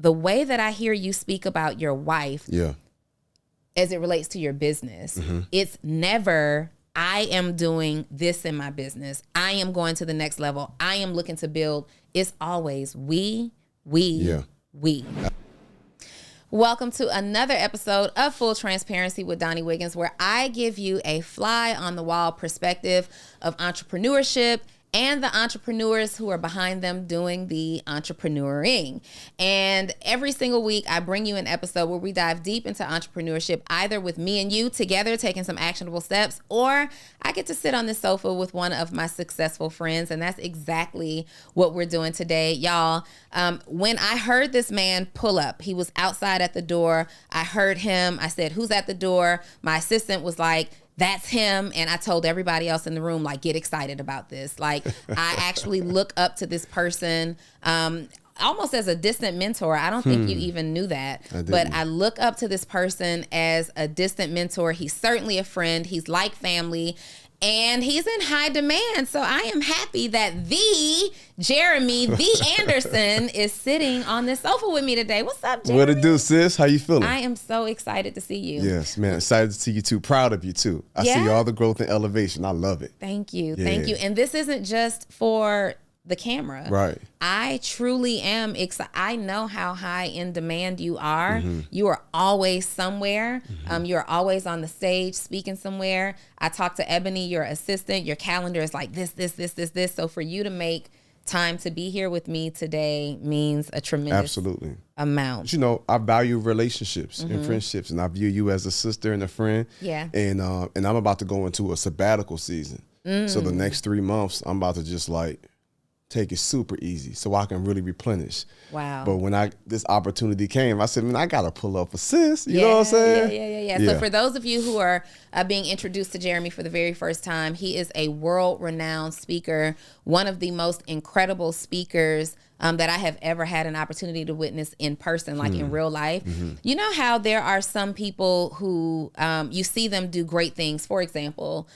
the way that I hear you speak about your wife, Yeah. as it relates to your business, it's never, I am doing this in my business. I am going to the next level. I am looking to build. It's always we. Welcome to another episode of Full Transparency with Donnie Wiggins, where I give you a fly on the wall perspective of entrepreneurship and the entrepreneurs who are behind them doing the entrepreneuring. And every single week, I bring you an episode where we dive deep into entrepreneurship, either with me and you together taking some actionable steps, or I get to sit on the sofa with one of my successful friends. And that's exactly what we're doing today, y'all. When I heard this man pull up, he was outside at the door. I heard him. I said, "Who's at the door?" My assistant was like, "That's him." And I told everybody else in the room, like, get excited about this. Like, I actually look up to this person almost as a distant mentor. I don't think you even knew that. But I look up to this person as a distant mentor. He's certainly a friend. He's like family. And he's in high demand. So I am happy that the Jeremy, the Anderson, is sitting on this sofa with me today. What's up, Jeremy? What it do, sis? How you feeling? I am so excited to see you. Yes, man. Excited to see you too. Proud of you too. I see all the growth and elevation. I love it. Thank you. Yeah. Thank you. And this isn't just for the camera. Right. I truly am excited. I know how high in demand you are. You are always somewhere. You're always on the stage speaking somewhere. I talked to Ebony, your assistant. Your calendar is like this. So for you to make time to be here with me today means a tremendous amount. But you know, I value relationships and friendships, and I view you as a sister and a friend. Yeah. And I'm about to go into a sabbatical season. So the next 3 months, I'm about to just like take it super easy so I can really replenish. Wow. But when this opportunity came, I said, man, I got to pull up a sis. You know what I'm saying? Yeah. So for those of you who are being introduced to Jeremy for the very first time, he is a world-renowned speaker, one of the most incredible speakers that I have ever had an opportunity to witness in person, like in real life. You know how there are some people who you see them do great things. For example,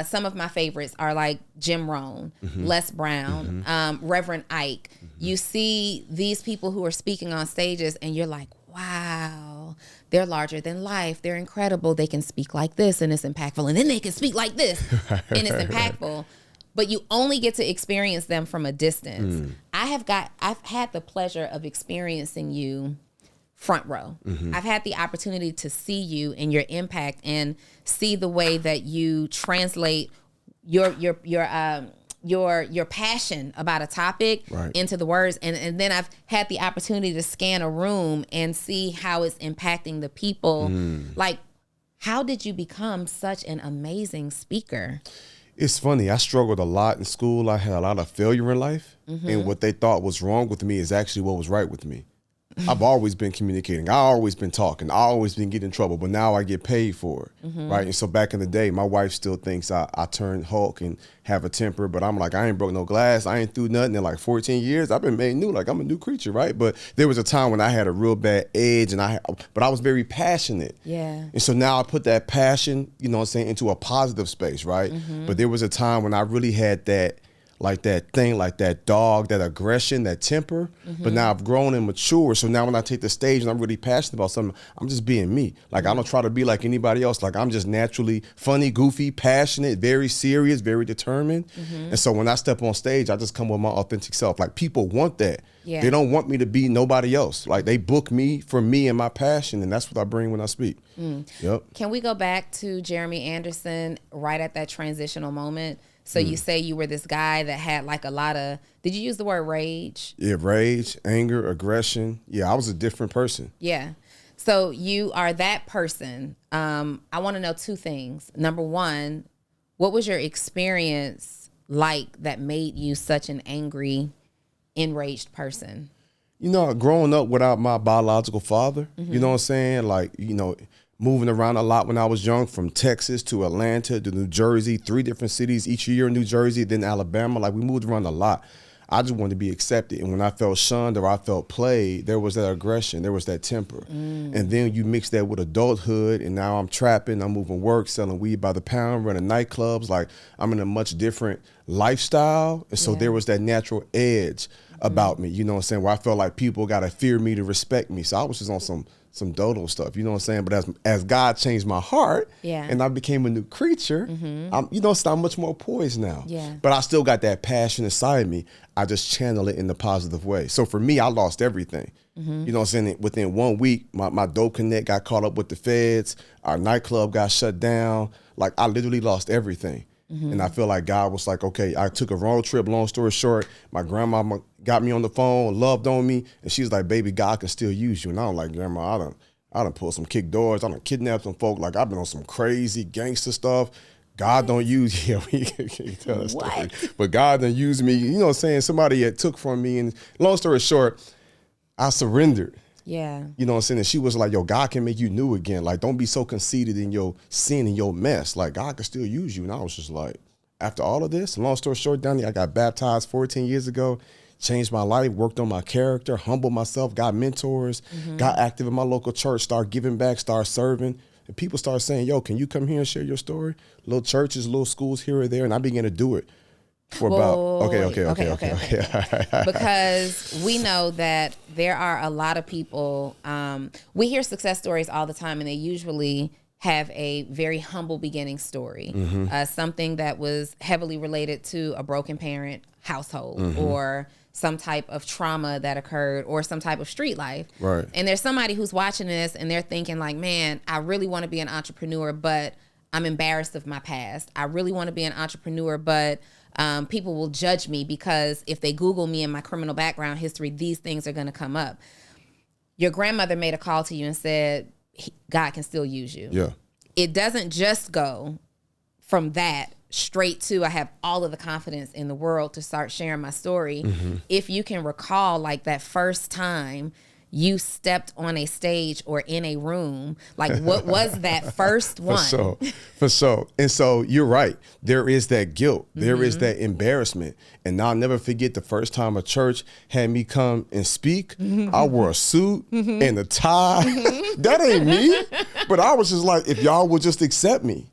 some of my favorites are like Jim Rohn, Les Brown, Reverend Ike. You see these people who are speaking on stages and you're like, wow, they're larger than life. They're incredible. They can speak like this and it's impactful. And then they can speak like this and it's impactful. But you only get to experience them from a distance. I've had the pleasure of experiencing you front row. I've had the opportunity to see you and your impact and see the way that you translate your passion about a topic into the words. And then I've had the opportunity to scan a room and see how it's impacting the people. Like, how did you become such an amazing speaker? It's funny. I struggled a lot in school. I had a lot of failure in life. And what they thought was wrong with me is actually what was right with me. I've always been communicating. I've always been talking. I've always been getting in trouble. But now I get paid for it. Right. And so back in the day, my wife still thinks I turned Hulk and have a temper. But I'm like, I ain't broke no glass. I ain't through nothing in like 14 years. I've been made new. Like, I'm a new creature. Right. But there was a time when I had a real bad edge but I was very passionate. Yeah. And so now I put that passion, you know what I'm saying, into a positive space. Right. But there was a time when I really had that thing, like that dog, that aggression, that temper. But now I've grown and matured. So now when I take the stage and I'm really passionate about something, I'm just being me. Like, I don't try to be like anybody else. Like, I'm just naturally funny, goofy, passionate, very serious, very determined. And so when I step on stage, I just come with my authentic self. Like, people want that. Yeah. They don't want me to be nobody else. Like, they book me for me and my passion, and that's what I bring when I speak. Yep. Can we go back to Jeremy Anderson right at that transitional moment? So you say you were this guy that had like a lot of, did you use the word rage? Yeah, rage, anger, aggression. Yeah, I was a different person. Yeah. So you are that person. I want to know two things. Number one, what was your experience like that made you such an angry, enraged person? You know, growing up without my biological father, you know what I'm saying? Like, you know, moving around a lot when I was young, from Texas to Atlanta to New Jersey, 3 different cities each year in New Jersey, then Alabama. Like, we moved around a lot. I just wanted to be accepted. And when I felt shunned or I felt played, there was that aggression, there was that temper. And then you mix that with adulthood, and now I'm trapping, I'm moving work, selling weed by the pound, running nightclubs. Like, I'm in a much different lifestyle. And so there was that natural edge. about me, you know what I'm saying? Where I felt like people got to fear me to respect me. So I was just on some dodo stuff, you know what I'm saying? But as God changed my heart and I became a new creature, I'm much more poised now. Yeah. But I still got that passion inside me. I just channel it in the positive way. So for me, I lost everything. You know what I'm saying? Within 1 week, my Dope Connect got caught up with the feds. Our nightclub got shut down. Like, I literally lost everything. And I feel like God was like, okay, I took a road trip, long story short. My grandmama got me on the phone, loved on me. And she's like, baby, God can still use you. And I'm like, Grandma, I done pulled some kick doors. I done kidnapped some folk. Like, I've been on some crazy gangster stuff. God don't use you. You can't tell that story. But God done used me. You know what I'm saying? Somebody had took from me. And long story short, I surrendered. Yeah. You know what I'm saying? And she was like, yo, God can make you new again. Like, don't be so conceited in your sin and your mess. Like, God can still use you. And I was just like, after all of this, long story short, Donnie, I got baptized 14 years ago, changed my life, worked on my character, humbled myself, got mentors, got active in my local church, started giving back, started serving. And people started saying, yo, can you come here and share your story? Little churches, little schools here or there. And I began to do it. For okay. Because we know that there are a lot of people, we hear success stories all the time, and they usually have a very humble beginning story, something that was heavily related to a broken parent household or some type of trauma that occurred or some type of street life. Right. And there's somebody who's watching this and they're thinking like, man, I really want to be an entrepreneur, but I'm embarrassed of my past. I really want to be an entrepreneur, but people will judge me because if they Google me and my criminal background history, these things are going to come up. Your grandmother made a call to you and said, God can still use you. Yeah. It doesn't just go from that straight to I have all of the confidence in the world to start sharing my story. If you can recall like that first time you stepped on a stage or in a room, like what was that first one? For sure. And so you're right. There is that guilt. There is that embarrassment. And I'll never forget the first time a church had me come and speak. I wore a suit and a tie. That ain't me. But I was just like, if y'all would just accept me.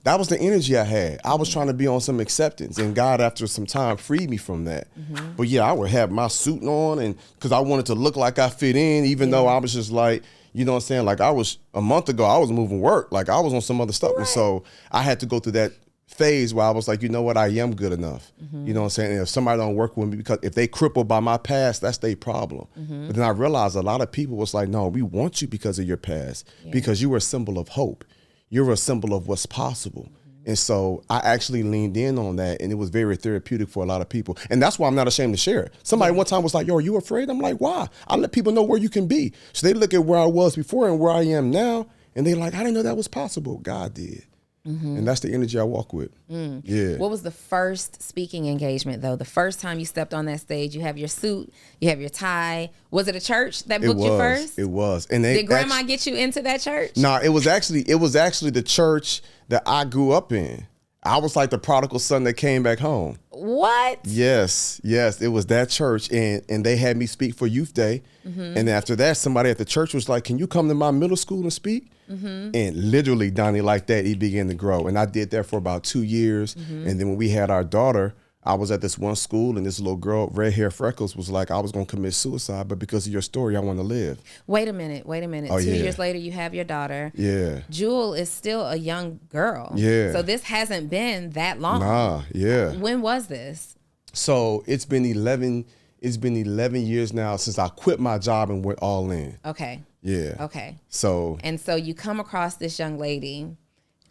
That was the energy I had. I was trying to be on some acceptance. And God, after some time, freed me from that. But yeah, I would have my suit on and because I wanted to look like I fit in, even though I was just like, you know what I'm saying? Like a month ago, I was moving work. Like I was on some other stuff. Right. And so I had to go through that phase where I was like, you know what? I am good enough. You know what I'm saying? And if somebody don't work with me, because if they crippled by my past, that's their problem. But then I realized a lot of people was like, no, we want you because of your past, because you were a symbol of hope. You're a symbol of what's possible. And so I actually leaned in on that, and it was very therapeutic for a lot of people. And that's why I'm not ashamed to share it. Somebody one time was like, yo, are you afraid? I'm like, why? I let people know where you can be. So they look at where I was before and where I am now, and they're like, I didn't know that was possible. God did. And that's the energy I walk with. Yeah. What was the first speaking engagement, though? The first time you stepped on that stage, you have your suit, you have your tie. Was it a church that booked you first? It was. And did grandma get you into that church? No, it was actually the church that I grew up in. I was like the prodigal son that came back home. What? Yes. It was that church, and they had me speak for Youth Day. And after that, somebody at the church was like, can you come to my middle school and speak? And literally, Donnie, like that, he began to grow. And I did that for about 2 years. And then when we had our daughter, I was at this one school, and this little girl, red hair, freckles, was like, I was going to commit suicide, but because of your story, I want to live. Wait a minute. Oh, 2 years later, you have your daughter. Yeah. Jewel is still a young girl. Yeah. So this hasn't been that long. Nah, yeah. When was this? So it's been 11 years now since I quit my job and went all in. Okay. Yeah. Okay. So you come across this young lady,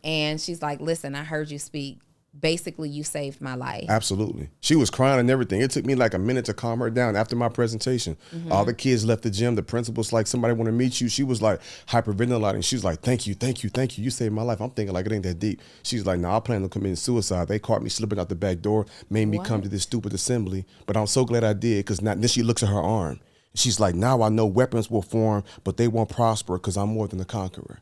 and she's like, listen, I heard you speak. Basically, you saved my life. Absolutely. She was crying and everything. It took me like a minute to calm her down after my presentation. All the kids left the gym. The principal's like, somebody want to meet you. She was like hyperventilating. She's like, thank you. You saved my life. I'm thinking like, it ain't that deep. She's like, I plan on committing suicide. They caught me slipping out the back door, made me come to this stupid assembly. But I'm so glad I did, because then she looks at her arm. She's like, now I know weapons will form, but they won't prosper because I'm more than a conqueror.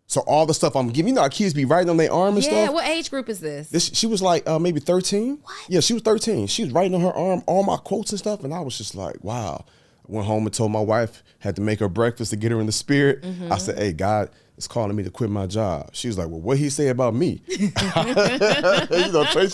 So all the stuff I'm giving, our kids be writing on their arm and stuff. Yeah, what age group is this? She was like maybe 13. What? Yeah, she was 13. She was writing on her arm all my quotes and stuff, and I was just like, wow. Went home and told my wife, had to make her breakfast to get her in the spirit. I said, hey, God is calling me to quit my job. She was like, well, what he say about me? Tracy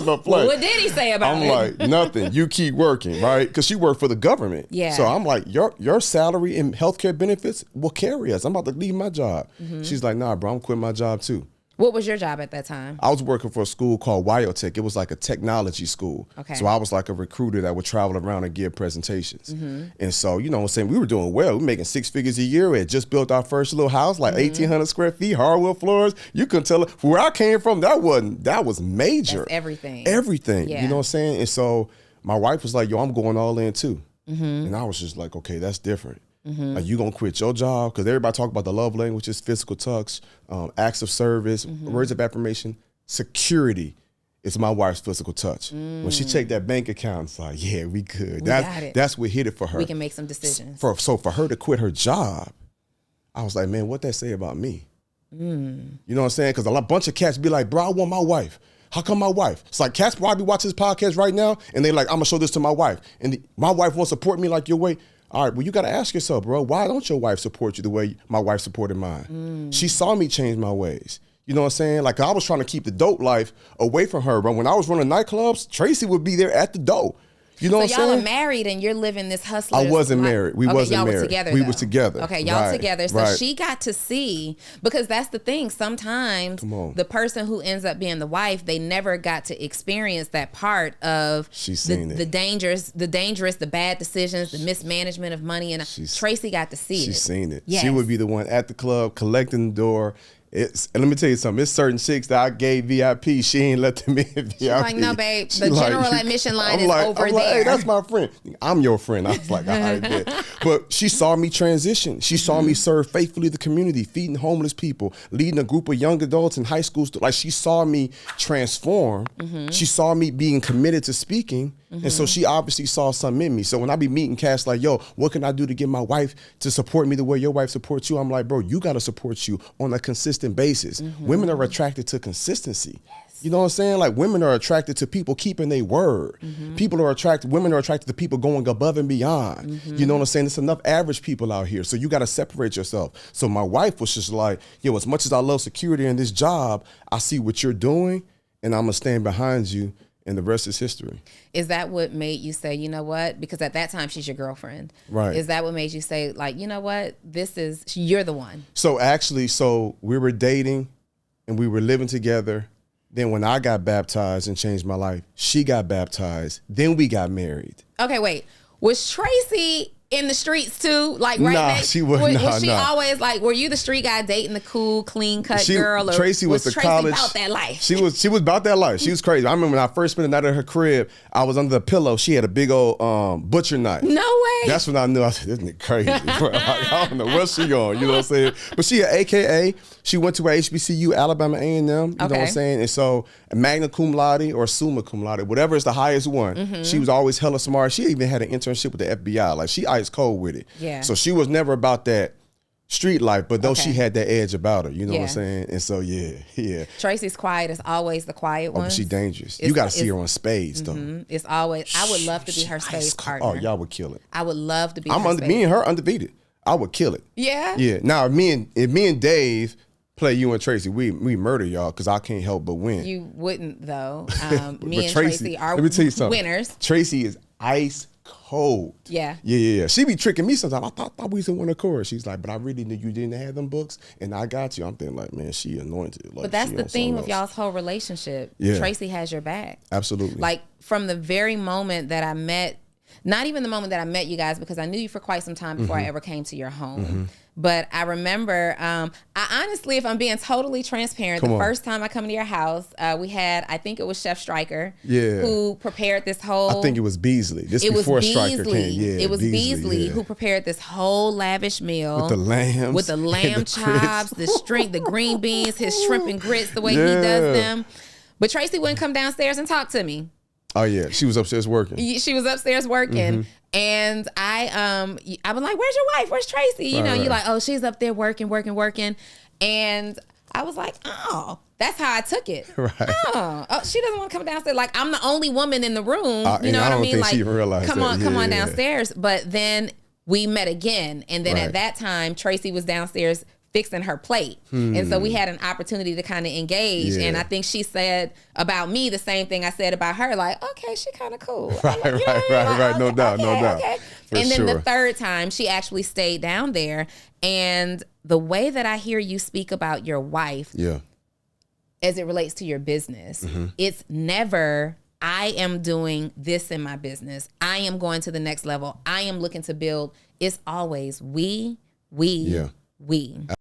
don't play. Well, what did he say about me? I'm like, nothing. You keep working, right? Because she worked for the government. Yeah. So I'm like, your salary and healthcare benefits will carry us. I'm about to leave my job. She's like, nah, bro, I'm quitting my job too. What was your job at that time? I was working for a school called Wyotech. It was like a technology school. Okay. So I was like a recruiter that would travel around and give presentations. And so, you know what I'm saying, we were doing well. We were making 6 figures a year. We had just built our first little house, like 1,800 square feet, hardwood floors. You couldn't tell where I came from. That was major. That's everything. Everything. Yeah. You know what I'm saying? And so my wife was like, yo, I'm going all in too. And I was just like, okay, that's different. Like, you gonna quit your job? Because everybody talk about the love languages, physical touch, acts of service, words of affirmation. Security is my wife's physical touch. When she checked that bank account, it's like, yeah, we good. That's what hit it for her. We can make some decisions. So for her to quit her job, I was like, man, what that say about me? You know what I'm saying? Because a bunch of cats be like, bro, I want my wife. How come my wife? It's like cats probably watch this podcast right now, and they like, I'm gonna show this to my wife, and my wife won't support me like your way. All right, well, you got to ask yourself, bro, why don't your wife support you the way my wife supported mine? She saw me change my ways. You know what I'm saying? Like, I was trying to keep the dope life away from her, but when I was running nightclubs, Tracy would be there at the door. You know what I'm saying? So y'all are married and you're living this hustler. I wasn't married. We wasn't y'all married. Were together, we though. was together. Okay, y'all together. So right. she got to see, because that's the thing. Sometimes the person who ends up being the wife, they never got to experience that part of the dangerous, the bad decisions, the mismanagement of money. And Tracy got to see it. She's seen it. Yes. She would be the one at the club collecting the door. And let me tell you something. It's certain chicks that I gave VIP. She ain't let them in VIP. She's like, no, babe. The general admission line is over there. Hey, that's my friend. I'm your friend. I was like, all right, bet. But she saw me transition. She saw me serve faithfully the community, feeding homeless people, leading a group of young adults in high school. Like, she saw me transform. She saw me being committed to speaking. And so she obviously saw something in me. So when I be meeting cats like, yo, what can I do to get my wife to support me the way your wife supports you? I'm like, bro, you got to support you on a consistent basis. Women are attracted to consistency. Yes. You know what I'm saying? Like, women are attracted to people keeping their word. Women are attracted to people going above and beyond. You know what I'm saying? There's enough average people out here. So you got to separate yourself. So my wife was just like, yo, as much as I love security in this job, I see what you're doing and I'm going to stand behind you. And the rest is history. Is that what made you say, you know what? Because at that time, she's your girlfriend. Right. Is that what made you say, like, you know what? You're the one. So actually, we were dating and we were living together. Then when I got baptized and changed my life, she got baptized. Then we got married. Okay, wait. Was Tracy in the streets too? Like, right? Nah, she was not. Was she always like, were you the street guy dating the cool, clean cut girl? Or Tracy was the Tracy college. about that life? She was about that life. She was crazy. I remember when I first spent the night at her crib, I was under the pillow. She had a big old butcher knife. No way. That's when I knew. I said, this nigga crazy. Bro. Like, I don't know where she on. You know what I'm saying? But she had AKA. She went to a HBCU, Alabama A&M. You know what I'm saying? And so magna cum laude or summa cum laude, whatever is the highest one. She was always hella smart. She even had an internship with the FBI. Like, she ice cold with it. Yeah. So she was never about that street life, but though she had that edge about her, you know what I'm saying? And so, yeah. Tracy's quiet is always the quiet one. But she dangerous. You got to see her on spades, though. It's always, I would love to be her spades partner. Oh, y'all would kill it. I would love to be me and her undefeated. I would kill it. Yeah? Yeah. Now, if me and Dave play you and Tracy, we murder y'all because I can't help but win. You wouldn't, though. But Me and Tracy are let me tell you something. Winners. Tracy is ice cold. Yeah. She be tricking me sometimes. I thought we was in one accord. She's like, but I really knew you didn't have them books, and I got you. I'm thinking like, man, she anointed. Like, but that's the theme of y'all's whole relationship. Yeah. Tracy has your back. Absolutely. Like, from the very moment that I met, not even the moment that I met you guys, because I knew you for quite some time before I ever came to your home. But I remember, I honestly, if I'm being totally transparent, first time I come to your house, we had, I think it was Chef Stryker, who prepared this whole. I think it was Beasley. Before Stryker came. Yeah, it was Beasley who prepared this whole lavish meal with the lamb chops, the green beans, his shrimp and grits, the way he does them. But Tracy wouldn't come downstairs and talk to me. Oh yeah, she was upstairs working. And I was like, where's your wife? Where's Tracy? You know, you're like, oh, she's up there working. And I was like, oh, that's how I took it. Right. Oh, she doesn't want to come downstairs. Like, I'm the only woman in the room. You know what I mean? Think like, she even realized come on downstairs. But then we met again. And then at that time, Tracy was downstairs fixing her plate. And so we had an opportunity to kind of engage. And I think she said about me the same thing I said about her, like, okay, she kind of cool. Right. No doubt. Okay. And then the third time, she actually stayed down there. And the way that I hear you speak about your wife as it relates to your business, it's never, I am doing this in my business. I am going to the next level. I am looking to build. It's always we.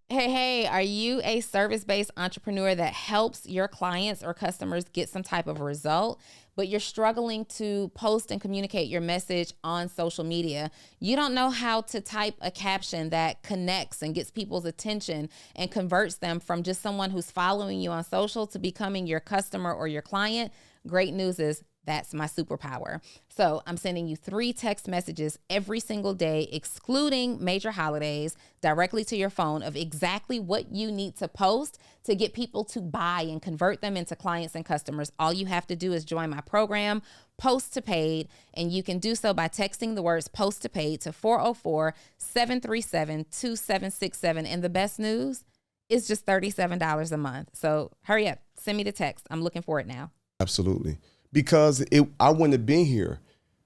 Hey, are you a service-based entrepreneur that helps your clients or customers get some type of result, but you're struggling to post and communicate your message on social media? You don't know how to type a caption that connects and gets people's attention and converts them from just someone who's following you on social to becoming your customer or your client? Great news is that's my superpower. So I'm sending you 3 text messages every single day, excluding major holidays, directly to your phone of exactly what you need to post to get people to buy and convert them into clients and customers. All you have to do is join my program, Post to Paid, and you can do so by texting the words Post to Paid to 404-737-2767. And the best news is just $37 a month. So hurry up, send me the text. I'm looking for it now. Absolutely. Because I wouldn't have been here.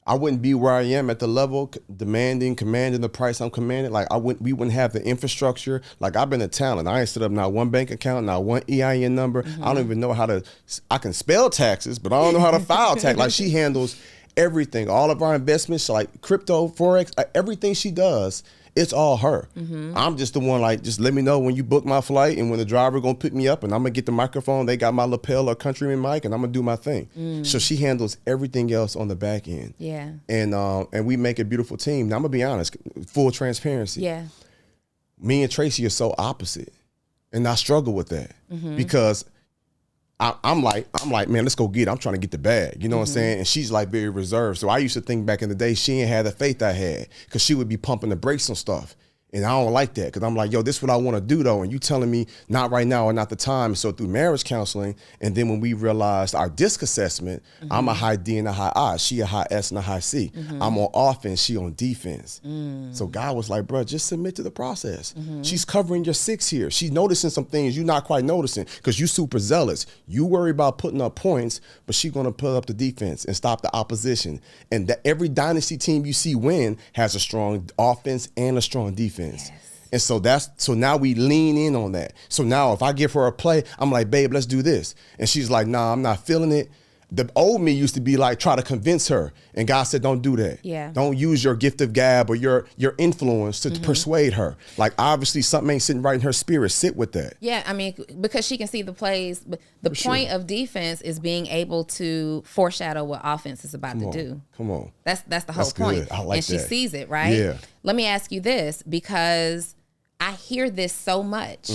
I wouldn't be where I am at the level, commanding the price I'm commanding. Like we wouldn't have the infrastructure. Like I've been a talent. I ain't set up not one bank account, not one EIN number. I don't even know I can spell taxes, but I don't know how to file tax. Like she handles everything, all of our investments, like crypto, Forex, everything she does. It's all her. I'm just the one, like, just let me know when you book my flight and when the driver gonna pick me up, and I'm gonna get the microphone. They got my lapel or countryman mic, and I'm gonna do my thing. So she handles everything else on the back end. Yeah. And we make a beautiful team. Now I'm gonna be honest, full transparency. Yeah. Me and Tracy are so opposite, and I struggle with that because I'm like, man, let's go get it. I'm trying to get the bag. You know what I'm saying? And she's like very reserved. So I used to think back in the day, she ain't had the faith I had because she would be pumping the brakes on stuff. And I don't like that because I'm like, yo, this is what I want to do though. And you telling me not right now or not the time. So through marriage counseling, and then when we realized our disc assessment, I'm a high D and a high I. She a high S and a high C. I'm on offense, she on defense. So God was like, bro, just submit to the process. She's covering your 6 here. She's noticing some things you're not quite noticing because you super zealous. You worry about putting up points, but she's going to put up the defense and stop the opposition. And that every dynasty team you see win has a strong offense and a strong defense. Yes. And so now we lean in on that. So now if I give her a play, I'm like, babe, let's do this. And she's like, nah, I'm not feeling it. The old me used to be like, try to convince her. And God said, don't do that. Yeah. Don't use your gift of gab or your influence to persuade her. Like, obviously something ain't sitting right in her spirit. Sit with that. Yeah, I mean, because she can see the plays. But the point of defense is being able to foreshadow what offense is about to do. Come on. That's the whole point. I like and she sees it, right? Yeah. Let me ask you this, because I hear this so much.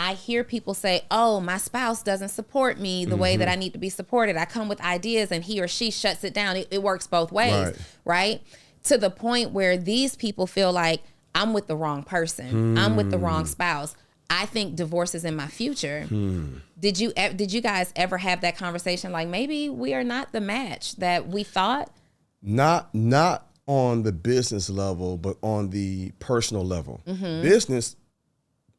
I hear people say, oh, my spouse doesn't support me the way that I need to be supported. I come with ideas and he or she shuts it down. It works both ways, right? To the point where these people feel like I'm with the wrong person. I'm with the wrong spouse. I think divorce is in my future. Did you guys ever have that conversation? Like, maybe we are not the match that we thought? Not on the business level, but on the personal level. Business,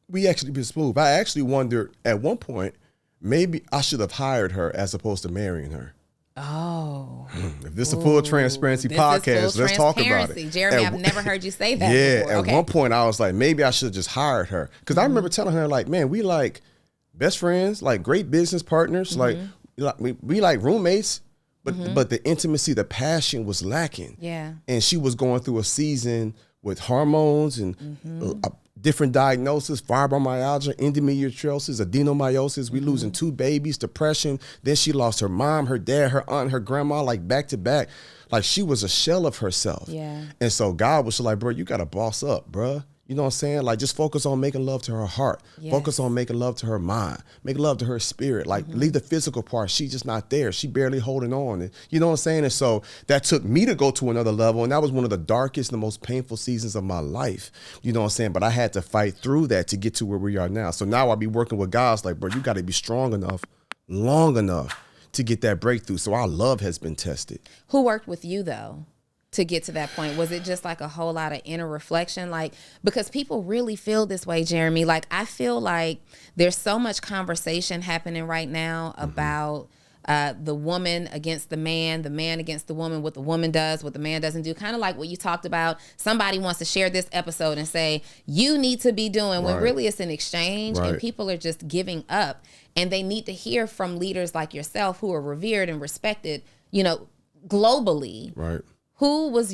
we actually been smooth. I actually wondered at one point, maybe I should have hired her as opposed to marrying her. Oh. If this is a full transparency podcast, let's talk about it. Jeremy, I've never heard you say that before. At one point I was like, maybe I should have just hired her. Because I remember telling her, like, man, we like best friends, like great business partners, like we like roommates. But the intimacy, the passion was lacking. Yeah. And she was going through a season with hormones and different diagnoses, fibromyalgia, endometriosis, adenomyosis. We losing 2 babies, depression. Then she lost her mom, her dad, her aunt, her grandma, like back to back. Like she was a shell of herself. Yeah. And so God was like, bro, you got to boss up, bro. You know what I'm saying? Like, just focus on making love to her heart. Yes. Focus on making love to her mind. Make love to her spirit. Like, leave the physical part. She's just not there. She barely holding on. And, you know what I'm saying? And so that took me to go to another level. And that was one of the darkest and most painful seasons of my life. You know what I'm saying? But I had to fight through that to get to where we are now. So now I'll be working with guys like, bro, you got to be strong enough, long enough to get that breakthrough. So our love has been tested. Who worked with you, though? to get to that point? Was it just like a whole lot of inner reflection? Like, because people really feel this way, Jeremy. Like, I feel like there's so much conversation happening right now about the woman against the man against the woman, what the woman does, what the man doesn't do. Kind of like what you talked about. Somebody wants to share this episode and say, you need to be doing, when really it's an exchange and people are just giving up. And they need to hear from leaders like yourself who are revered and respected, you know, globally. Right. Who was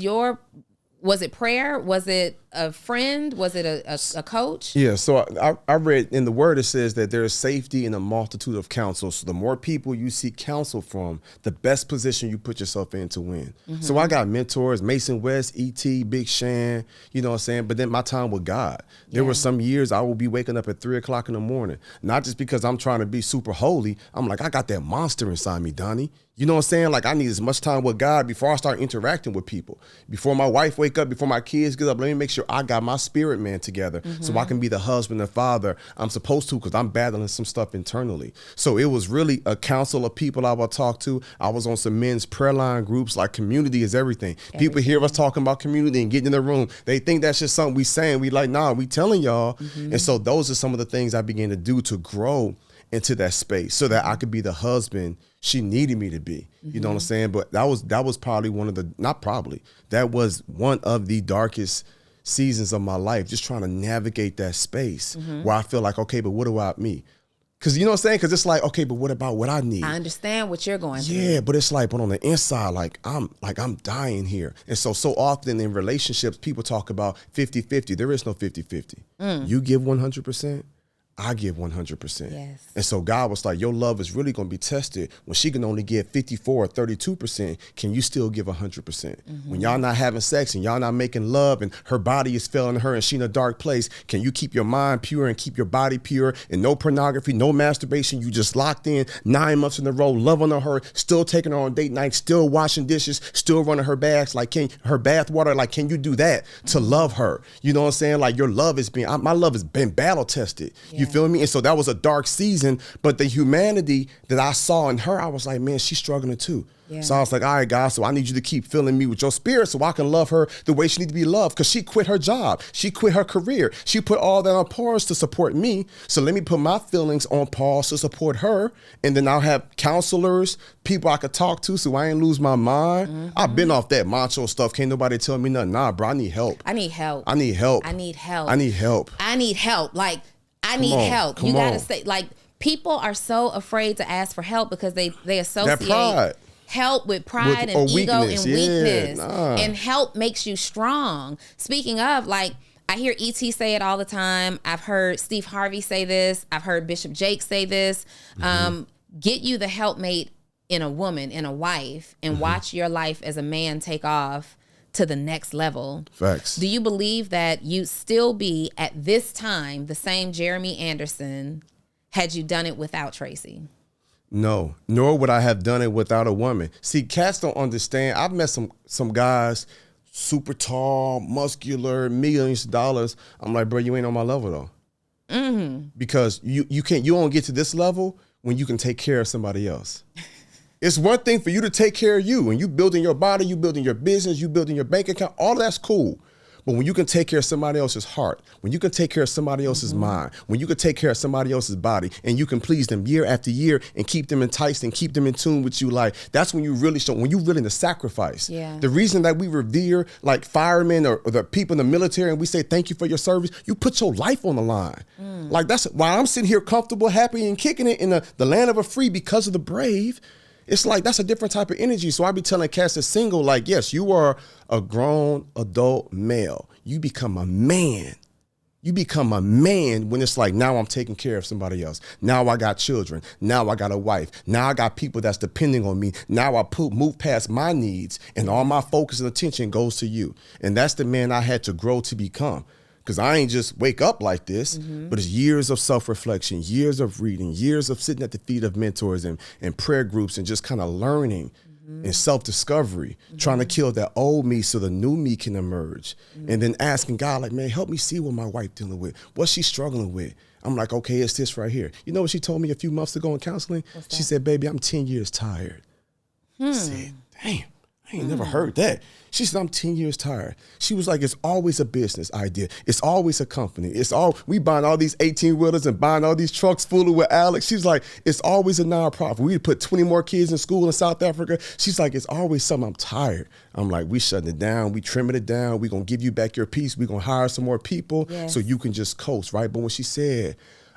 was it prayer? Was it a friend? Was it a coach? Yeah, so I read in the word, it says that there is safety in a multitude of counsel. So the more people you seek counsel from, the best position you put yourself in to win. So I got mentors, Mason West, E.T., Big Shan, you know what I'm saying? But then my time with God. There were some years I will be waking up at 3 o'clock in the morning, not just because I'm trying to be super holy. I'm like, I got that monster inside me, Donnie. You know what I'm saying? Like, I need as much time with God before I start interacting with people. Before my wife wake up, before my kids get up, let me make sure I got my spirit man together so I can be the husband and father I'm supposed to, because I'm battling some stuff internally. So it was really a council of people I would talk to. I was on some men's prayer line groups. Like, community is everything. People hear us talking about community and getting in the room. They think that's just something we saying. We like, nah, we telling y'all. And so those are some of the things I began to do to grow into that space so that I could be the husband she needed me to be. You know what I'm saying? But that was probably that was one of the darkest seasons of my life, just trying to navigate that space where I feel like, okay, but what about me? Because you know what I'm saying? Because it's like, okay, but what about what I need? I understand what you're going through. Yeah, but it's like, but on the inside, I'm dying here. And so often in relationships, people talk about 50-50. There is no 50-50. You give 100%. I give 100%. Yes. And so God was like, your love is really going to be tested when she can only give 54 or 32%. Can you still give 100%? When y'all not having sex and y'all not making love and her body is failing her and she in a dark place, can you keep your mind pure and keep your body pure and no pornography, no masturbation? You just locked in 9 months in a row, loving her, still taking her on date nights, still washing dishes, still running her bags, like her bath water, like, can you do that to love her? You know what I'm saying? Like, your love is my love has been battle tested. You feel me? And so that was a dark season, but the humanity that I saw in her, I was like, man, she's struggling too. Yeah. So I was like, all right, God, so I need you to keep filling me with your spirit so I can love her the way she needs to be loved, because she quit her job. She quit her career. She put all that on pause to support me. So let me put my feelings on pause to support her. And then I'll have counselors, people I could talk to so I ain't lose my mind. I've been off that macho stuff. Can't nobody tell me nothing. Nah, bro, I need help. I need help. I need help. I need help. I need help. I need help. Like, I need help. You got to say, like, people are so afraid to ask for help because they associate that pride. Help with pride and ego and weakness. Nah. And help makes you strong. Speaking of, like, I hear E.T. say it all the time. I've heard Steve Harvey say this. I've heard Bishop Jake say this. Get you the helpmate in a woman, in a wife, and watch your life as a man take off to the next level. Facts. Do you believe that you'd still be at this time the same Jeremy Anderson had you done it without Tracy? No, nor would I have done it without a woman. See, cats don't understand. I've met some guys, super tall, muscular, millions of dollars. I'm like, bro, you ain't on my level though. Because you don't get to this level when you can take care of somebody else. It's one thing for you to take care of you, and you building your body, you building your business, you building your bank account, all that's cool. But when you can take care of somebody else's heart, when you can take care of somebody else's mind, when you can take care of somebody else's body, and you can please them year after year and keep them enticed and keep them in tune with you, like, that's when you really show, when you're willing to sacrifice. Yeah. The reason that we revere like firemen or the people in the military and we say thank you for your service, you put your life on the line. Like, that's why I'm sitting here comfortable, happy, and kicking it in the land of the free because of the brave. It's like, that's a different type of energy. So I be telling cats that's single, like, yes, you are a grown adult male. You become a man. You become a man when it's like, now I'm taking care of somebody else. Now I got children. Now I got a wife. Now I got people that's depending on me. Now I move past my needs and all my focus and attention goes to you. And that's the man I had to grow to become. Because I ain't just wake up like this, but it's years of self-reflection, years of reading, years of sitting at the feet of mentors and prayer groups and just kind of learning and self-discovery, trying to kill that old me so the new me can emerge. And then asking God, like, man, help me see what my wife dealing with, what she's struggling with. I'm like, okay, it's this right here. You know what she told me a few months ago in counseling? She said, baby, I'm 10 years tired. I said, damn. I ain't never heard that. She said, I'm 10 years tired. She was like, it's always a business idea. It's always a company. We buying all these 18-wheelers and buying all these trucks full of with Alex. She's like, it's always a nonprofit. We put 20 more kids in school in South Africa. She's like, it's always something. I'm tired. I'm like, we shutting it down. We trimming it down. We going to give you back your piece. We going to hire some more people so you can just coast, right? But when she said,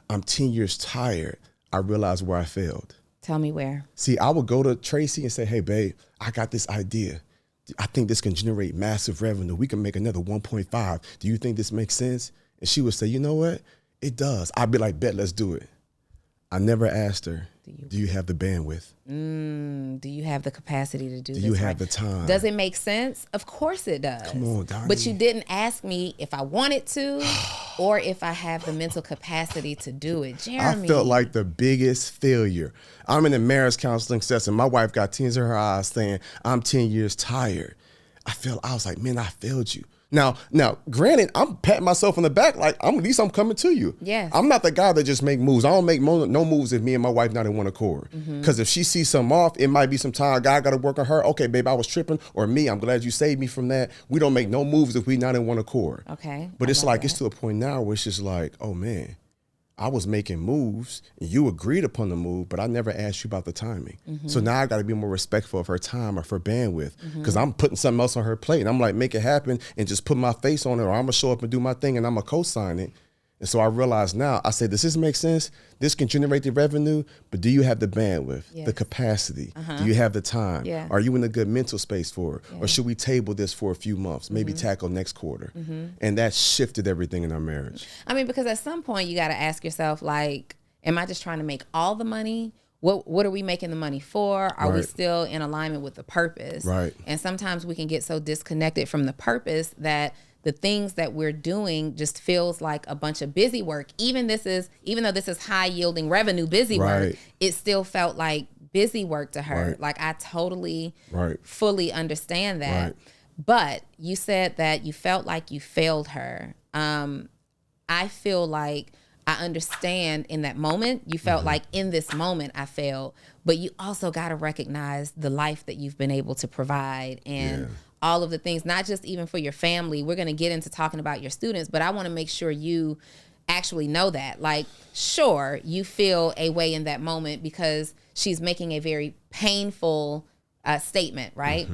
I'm 10 years tired, I realized where I failed. Tell me where. See, I would go to Tracy and say, hey, babe, I got this idea. I think this can generate massive revenue. We can make another 1.5. Do you think this makes sense? And she would say, you know what? It does. I'd be like, bet, let's do it. I never asked her, do you have the bandwidth? Do you have the capacity to do this? Do you have the time? Does it make sense? Of course it does. Come on, Donnie. But you didn't ask me if I wanted to or if I have the mental capacity to do it. Jeremy. I felt like the biggest failure. I'm in a marriage counseling session. My wife got tears in her eyes saying, I'm 10 years tired. I was like, man, I failed you. Now, granted, I'm patting myself on the back like at least I'm coming to you. Yes. I'm not the guy that just make moves. I don't make no moves if me and my wife not in one accord. Because if she sees something off, it might be some time God got to work on her. Okay, babe, I was tripping. Or me, I'm glad you saved me from that. We don't make no moves if we not in one accord. Okay. But it's like, it's to a point now where it's just like, oh man, I was making moves and you agreed upon the move, but I never asked you about the timing. So now I got to be more respectful of her time or her bandwidth because I'm putting something else on her plate. And I'm like, make it happen and just put my face on it, or I'm going to show up and do my thing and I'm going to co-sign it. And so I realize now, I say, does this make sense? This can generate the revenue, but do you have the bandwidth, the capacity? Do you have the time? Are you in a good mental space for it? Or should we table this for a few months, maybe tackle next quarter? And that shifted everything in our marriage. I mean, because at some point you got to ask yourself, like, am I just trying to make all the money? What are we making the money for? Are we still in alignment with the purpose? Right. And sometimes we can get so disconnected from the purpose that the things that we're doing just feels like a bunch of busy work. Even though this is high yielding revenue busy work, it still felt like busy work to her. Like I totally fully understand that. But you said that you felt like you failed her. I feel like I understand in that moment. You felt like in this moment I failed, but you also got to recognize the life that you've been able to provide and all of the things, not just even for your family. We're going to get into talking about your students, but I want to make sure you actually know that. Like, sure, you feel a way in that moment because she's making a very painful statement, right?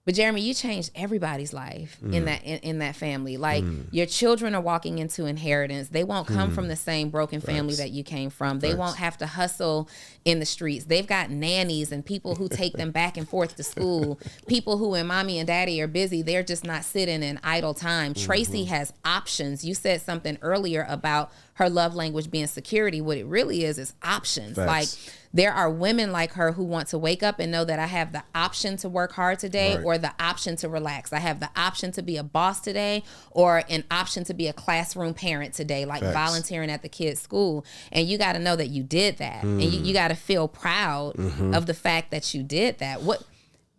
But Jeremy, you changed everybody's life in that family. Like your children are walking into inheritance. They won't come from the same broken family that you came from. They won't have to hustle in the streets. They've got nannies and people who take them back and forth to school. People who, when mommy and daddy are busy, they're just not sitting in idle time. Tracy has options. You said something earlier about her love language being security. What it really is options. Like, there are women like her who want to wake up and know that I have the option to work hard today or the option to relax. I have the option to be a boss today or an option to be a classroom parent today, like volunteering at the kids' school. And you got to know that you did that. And you got to feel proud of the fact that you did that. What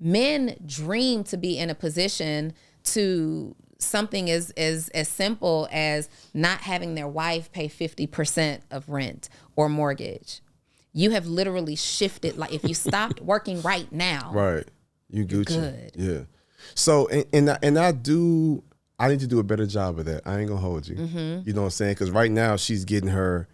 men dream to be in a position to something as simple as not having their wife pay 50% of rent or mortgage. You have literally shifted. Like if you stopped working right now, you Gucci. Good. Yeah. So and I need to do a better job of that. I ain't gonna hold you. You know what I'm saying? Because right now she's getting her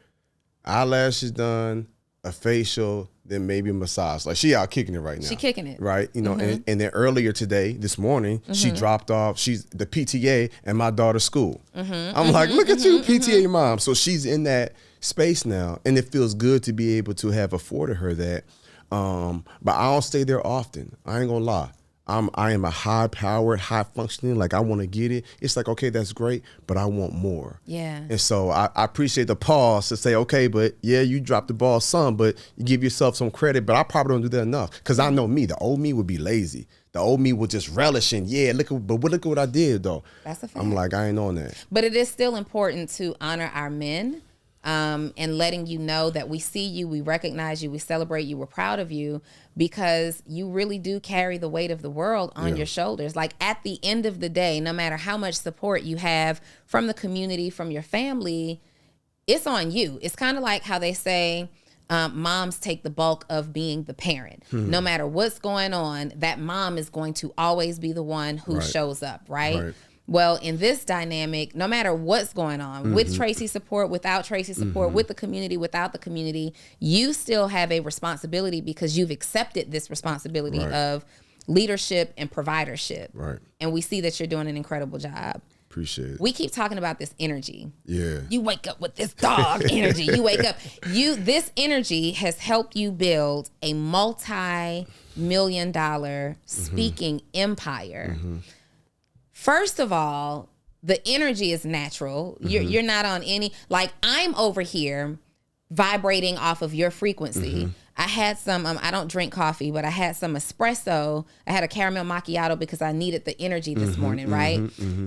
eyelashes done, a facial, then maybe a massage. Like she out kicking it right now. She kicking it. Right. You know, and then earlier today, this morning, she dropped off, she's the PTA at my daughter's school. I'm like, look at you, PTA mom. So she's in that space now. And it feels good to be able to have afforded her that. But I don't stay there often. I ain't gonna lie. I am a high-powered, high-functioning, like I want to get it. It's like, okay, that's great, but I want more. Yeah. And so I appreciate the pause to say, okay, but yeah, you dropped the ball some, but you give yourself some credit, but I probably don't do that enough. Because I know me, the old me would be lazy. The old me would just relish in, look at what I did, though. That's a fact. I'm like, I ain't on that. But it is still important to honor our men. And letting you know that we see you, we recognize you, we celebrate you, we're proud of you, because you really do carry the weight of the world on your shoulders. Like at the end of the day, no matter how much support you have from the community, from your family, it's on you. It's kind of like how they say, moms take the bulk of being the parent. No matter what's going on, that mom is going to always be the one who shows up, right? Well, in this dynamic, no matter what's going on, with Tracy's support, without Tracy's support, with the community, without the community, you still have a responsibility because you've accepted this responsibility of leadership and providership. Right. And we see that you're doing an incredible job. Appreciate it. We keep talking about this energy. Yeah. You wake up with this dog energy. You wake up. This energy has helped you build a multi-million-dollar speaking empire. First of all, the energy is natural. You're not on any, like, I'm over here vibrating off of your frequency. I had some, I don't drink coffee, but I had some espresso. I had a caramel macchiato because I needed the energy this morning, right?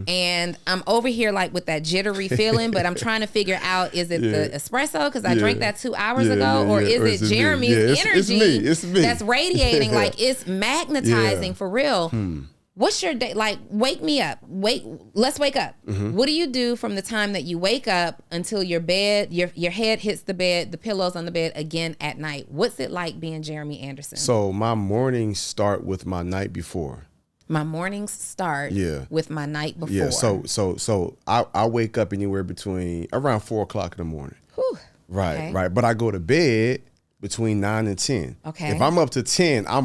And I'm over here like with that jittery feeling, but I'm trying to figure out, is it the espresso because I drank that 2 hours ago? Or is it Jeremy's energy it's me. that's radiating? Like, it's magnetizing for real. What's your day like? Wake me up. Let's wake up. What do you do from the time that you wake up until your bed, your head hits the bed, the pillows on the bed again at night? What's it like being Jeremy Anderson? So my mornings start with my night before. My mornings start with my night before. Yeah. So I wake up anywhere between around 4 o'clock in the morning. Whew. Right. Okay. Right. But I go to bed between 9 and 10. Okay. If I'm up to 10, I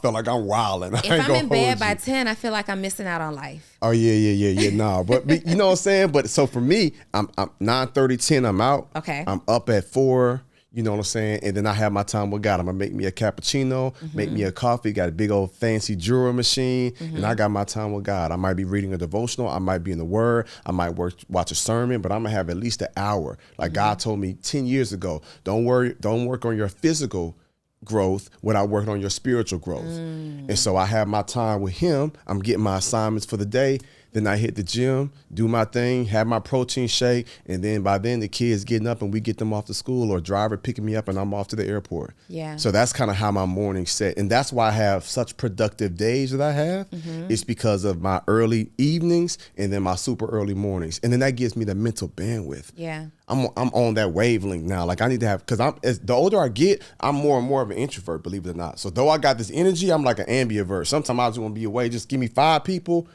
feel like I'm wilding. If I'm in bed by 10, I feel like I'm missing out on life. Oh yeah. Nah, but you know what I'm saying? But so for me, I'm 9:30, 10, I'm out. Okay. I'm up at 4. You know what I'm saying? And then I have my time with God. I'm going to make me a cappuccino, make me a coffee, got a big old fancy jewelry machine, and I got my time with God. I might be reading a devotional. I might be in the Word. I might watch a sermon, but I'm going to have at least an hour. Like God told me 10 years ago, don't work on your physical growth without working on your spiritual growth. And so I have my time with him. I'm getting my assignments for the day. Then I hit the gym, do my thing, have my protein shake, and then by then the kids getting up and we get them off to school, or driver picking me up and I'm off to the airport. Yeah. So that's kind of how my morning's set. And that's why I have such productive days that I have. It's because of my early evenings and then my super early mornings. And then that gives me the mental bandwidth. Yeah. I'm on that wavelength now. Like I need to have, because the older I get, I'm more and more of an introvert, believe it or not. So though I got this energy, I'm like an ambivert. Sometimes I just want to be away, just give me 5 people.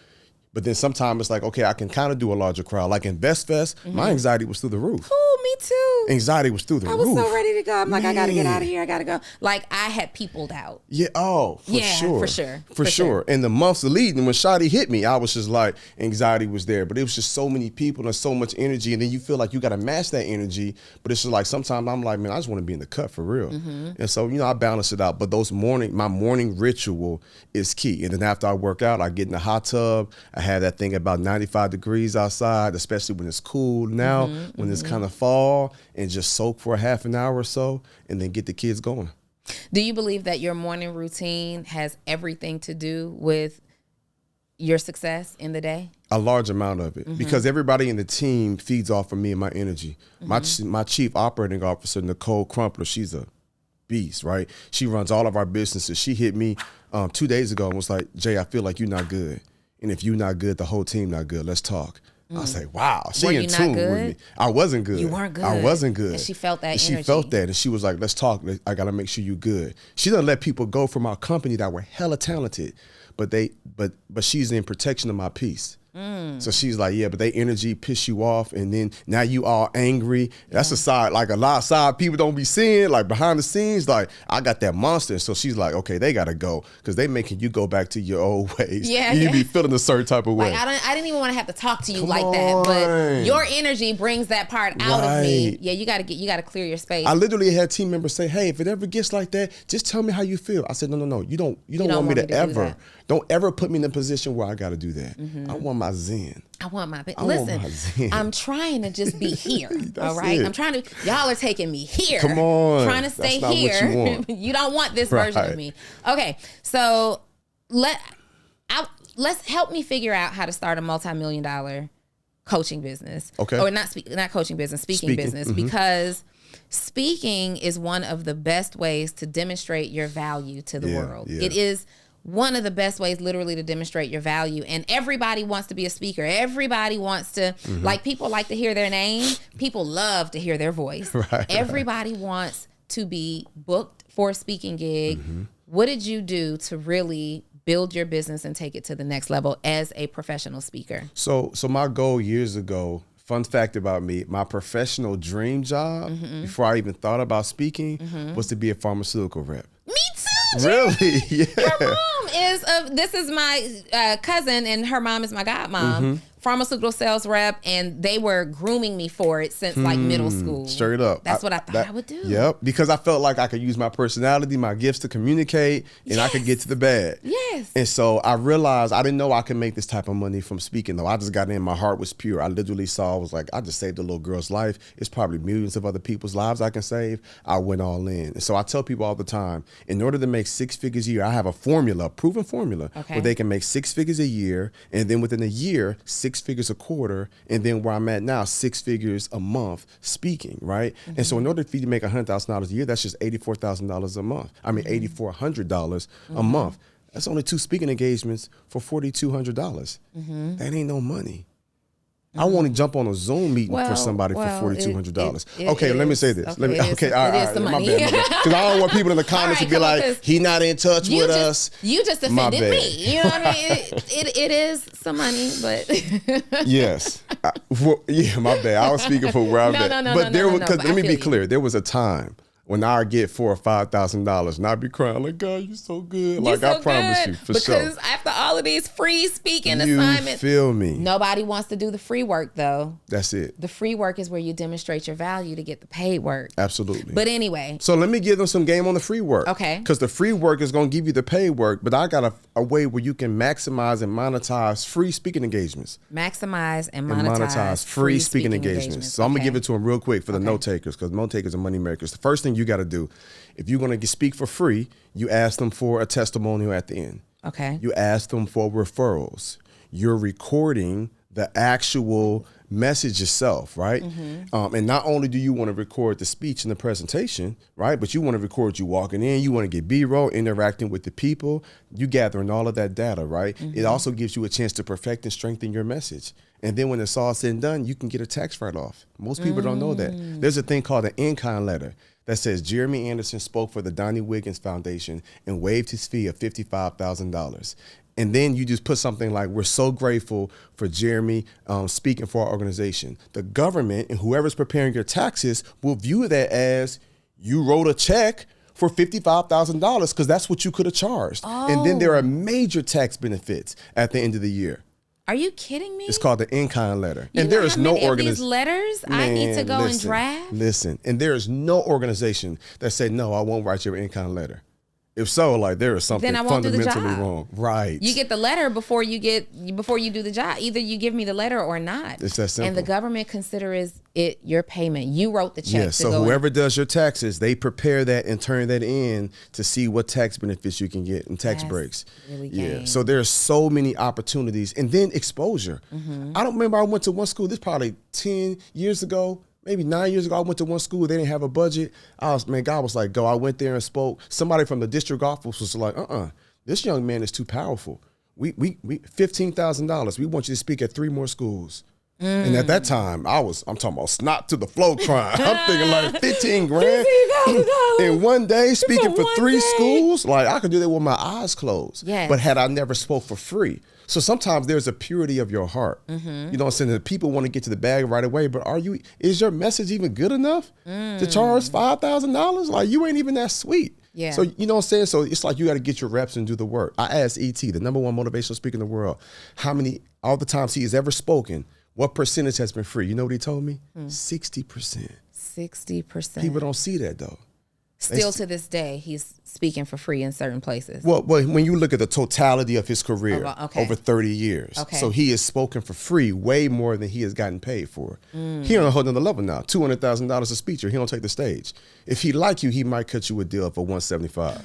But then sometimes it's like, okay, I can kind of do a larger crowd. Like in Best Fest, my anxiety was through the roof. Oh, me too. Anxiety was through the roof. I was so ready to go. I'm like, I got to get out of here. I got to go. Like, I had peopled out. Yeah. Oh, for sure. For sure. And the months leading, when Shadi hit me, I was just like, anxiety was there. But it was just so many people and so much energy. And then you feel like you got to match that energy. But it's just like, sometimes I'm like, man, I just want to be in the cut for real. And so, I balance it out. But my morning ritual is key. And then after I work out, I get in the hot tub. I have that thing about 95 degrees outside, especially when it's cool now, when it's kind of fall, and just soak for a half an hour or so, and then get the kids going. Do you believe that your morning routine has everything to do with your success in the day? A large amount of it, because everybody in the team feeds off of me and my energy. My chief operating officer, Nicole Crumpler, she's a beast, right? She runs all of our businesses. She hit me 2 days ago and was like, Jay, I feel like you're not good. And if you're not good, the whole team not good. Let's talk. I was like, wow, she in tune with me. I wasn't good. You weren't good. I wasn't good. And she felt that energy. She felt that, and she was like, let's talk. I got to make sure you're good. She doesn't let people go from our company that were hella talented, but she's in protection of my peace. So she's like, yeah, but they energy piss you off, and then now you all angry. That's a side, like a lot of side people don't be seeing, like behind the scenes, like I got that monster. So she's like, okay, they gotta go, because they making you go back to your old ways. You be feeling a certain type of way. Like I didn't even want to have to talk to you like that, but your energy brings that part out of me. Yeah, you gotta clear your space. I literally had team members say, hey, if it ever gets like that, just tell me how you feel. I said, no, you don't want me to ever. Don't ever put me in a position where I got to do that. I want my zen. I want my Listen, I'm trying to just be here. All right. I'm trying to. Y'all are taking me here. Come on. Trying to stay That's here. Not what you want. You don't want this version of me. Okay. So let's help me figure out how to start a multi-million-dollar coaching business. Okay. Or not coaching business, speaking business, because speaking is one of the best ways to demonstrate your value to the world. It is one of the best ways literally to demonstrate your value. And everybody wants to be a speaker. Everybody wants to, like, people like to hear their name. People love to hear their voice. Everybody wants to be booked for a speaking gig, what did you do to really build your business and take it to the next level as a professional speaker? So my goal years ago, fun fact about me, my professional dream job, before I even thought about speaking, was to be a pharmaceutical rep. Me too. Really? Yeah. Her mom is this is my cousin, and her mom is my godmom. Pharmaceutical sales rep, and they were grooming me for it since like middle school. Straight up. That's what I thought I would do. Yep, because I felt like I could use my personality, my gifts to communicate, and I could get to the bag. Yes. And so I realized I didn't know I could make this type of money from speaking, though. I just got in, my heart was pure. I literally saw, I was like, I just saved a little girl's life. It's probably millions of other people's lives I can save. I went all in. And so I tell people all the time, in order to make 6 figures a year, I have a formula, a proven formula, where they can make 6 figures a year, and then within a year, 6 figures a quarter, and then where I'm at now, 6 figures a month speaking, right? And so in order for you to make $100,000 a year, that's just $84,000 a month. I mean, $8,400 a month. That's only 2 speaking engagements for $4,200. That ain't no money. I want to jump on a Zoom meeting for somebody for $4,200. Okay, let me say this. Okay, it is the money. Because I don't want people in the comments to be like, he not in touch with us. You just offended me. You know what I mean? It is some money, but yes. Yeah, my bad. I was speaking for where I'm at. But let me be clear. There was a time when I get $4,000 or $5,000 and I'd be crying like, God, you so good. Like, I promise you, for sure. Because after all of these free speaking assignments, you feel me? Nobody wants to do the free work, though. That's it. The free work is where you demonstrate your value to get the paid work. Absolutely. But anyway. So let me give them some game on the free work. Okay. Because the free work is going to give you the paid work, but I got a way where you can maximize and monetize free speaking engagements. Maximize and monetize free speaking engagements. So I'm going to give it to them real quick for the note takers, because note takers are money makers. The first thing you got to do, if you're going to speak for free, you ask them for a testimonial at the end. Okay. You ask them for referrals. You're recording the actual message itself, right? And not only do you want to record the speech and the presentation, right? But you want to record you walking in. You want to get B-roll, interacting with the people. You gathering all of that data, right? It also gives you a chance to perfect and strengthen your message. And then when it's all said and done, you can get a tax write-off. Most people don't know that. There's a thing called an in-kind letter that says Jeremy Anderson spoke for the Donni Wiggins Foundation and waived his fee of $55,000. And then you just put something like, we're so grateful for Jeremy speaking for our organization. The government and whoever's preparing your taxes will view that as you wrote a check for $55,000 because that's what you could have charged. And then there are major tax benefits at the end of the year. Are you kidding me? It's called the in-kind letter. And there is no organization. These letters I need to go and draft? Listen, and there is no organization that say, no, I won't write your in-kind letter. If so, like, there is something fundamentally wrong. Right. You get the letter before you do the job. Either you give me the letter or not. It's that simple. And the government considers it your payment. You wrote the check. Yes, so whoever does your taxes, they prepare that and turn that in to see what tax benefits you can get and tax breaks. Really game. So there's so many opportunities. And then exposure. I don't remember, I went to one school, this probably 10 years ago. Maybe 9 years ago, I went to one school. They didn't have a budget. God was like, go. I went there and spoke. Somebody from the district office was like, this young man is too powerful. We $15,000. We want you to speak at 3 more schools. And at that time, I'm talking about snot to the flow crying. I'm thinking like 15 grand. In one day, speaking for 3 schools, like I could do that with my eyes closed. Yes. But had I never spoke for free. So sometimes there's a purity of your heart. You know what I'm saying? That people want to get to the bag right away, but is your message even good enough to charge $5,000? Like, you ain't even that sweet. Yeah. So, you know what I'm saying? So it's like you got to get your reps and do the work. I asked E.T., the #1 motivational speaker in the world, all the times he has ever spoken, what percentage has been free? You know what he told me? 60%. 60%. People don't see that, though. Still to this day, he's speaking for free in certain places. Well, when you look at the totality of his career over 30 years, so he has spoken for free way more than he has gotten paid for. He on a whole nother level now, $200,000 a speech, or he don't take the stage. If he like you, he might cut you a deal for $175.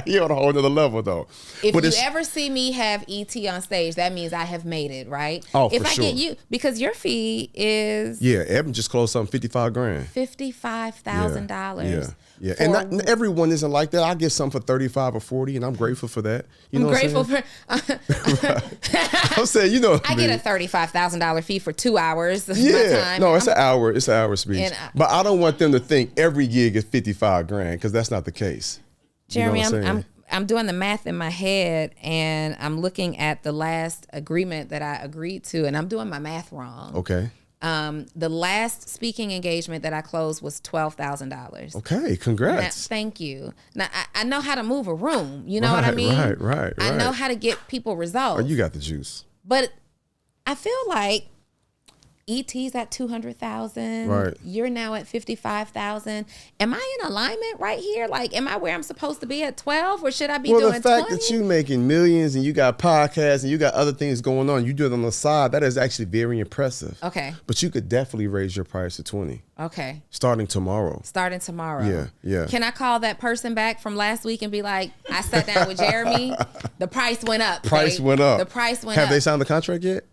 He on a whole nother level though. If you ever see me have ET on stage, that means I have made it, right? Oh, if for I sure. get you, because your fee is Evan just closed something $55,000. $55,000. Yeah. And not everyone isn't like that. I get something for 35 or 40, and I'm grateful for that. You know I'm grateful what I'm saying? for. I'm saying, you know what I get a $35,000 fee for 2 hours of my Yeah, time. no, it's an hour. It's an hour speech. But I don't want them to think every gig is $55,000 because that's not the case. Jeremy, you know I'm doing the math in my head, and I'm looking at the last agreement that I agreed to, and I'm doing my math wrong. Okay. The last speaking engagement that I closed was $12,000. Okay, congrats. Now, thank you. Now I know how to move a room. You know what I mean? Right. I know how to get people results. Oh, you got the juice. But I feel like ET's at 200,000. Right. You're now at 55,000. Am I in alignment right here? Like, am I where I'm supposed to be at 12, or should I be doing 20? Well, the fact that you making millions and you got podcasts and you got other things going on, you do it on the side, that is actually very impressive. Okay. But you could definitely raise your price to 20. Okay. Starting tomorrow. Yeah. Can I call that person back from last week and be like, I sat down with Jeremy, the price went up. The price went up. Have they signed the contract yet?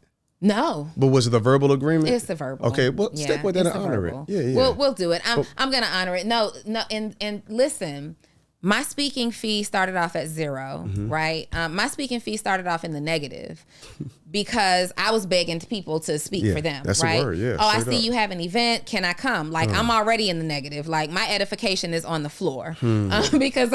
No. But was it a verbal agreement? It's a verbal. Okay, well, stick with that and honor it. Yeah. We'll do it. I'm going to honor it. No, and listen, my speaking fee started off at 0, right? My speaking fee started off in the negative because I was begging people to speak for them, that's right? a word, yeah. Oh, I see you have an event. Can I come? Like, I'm already in the negative. Like, my edification is on the floor because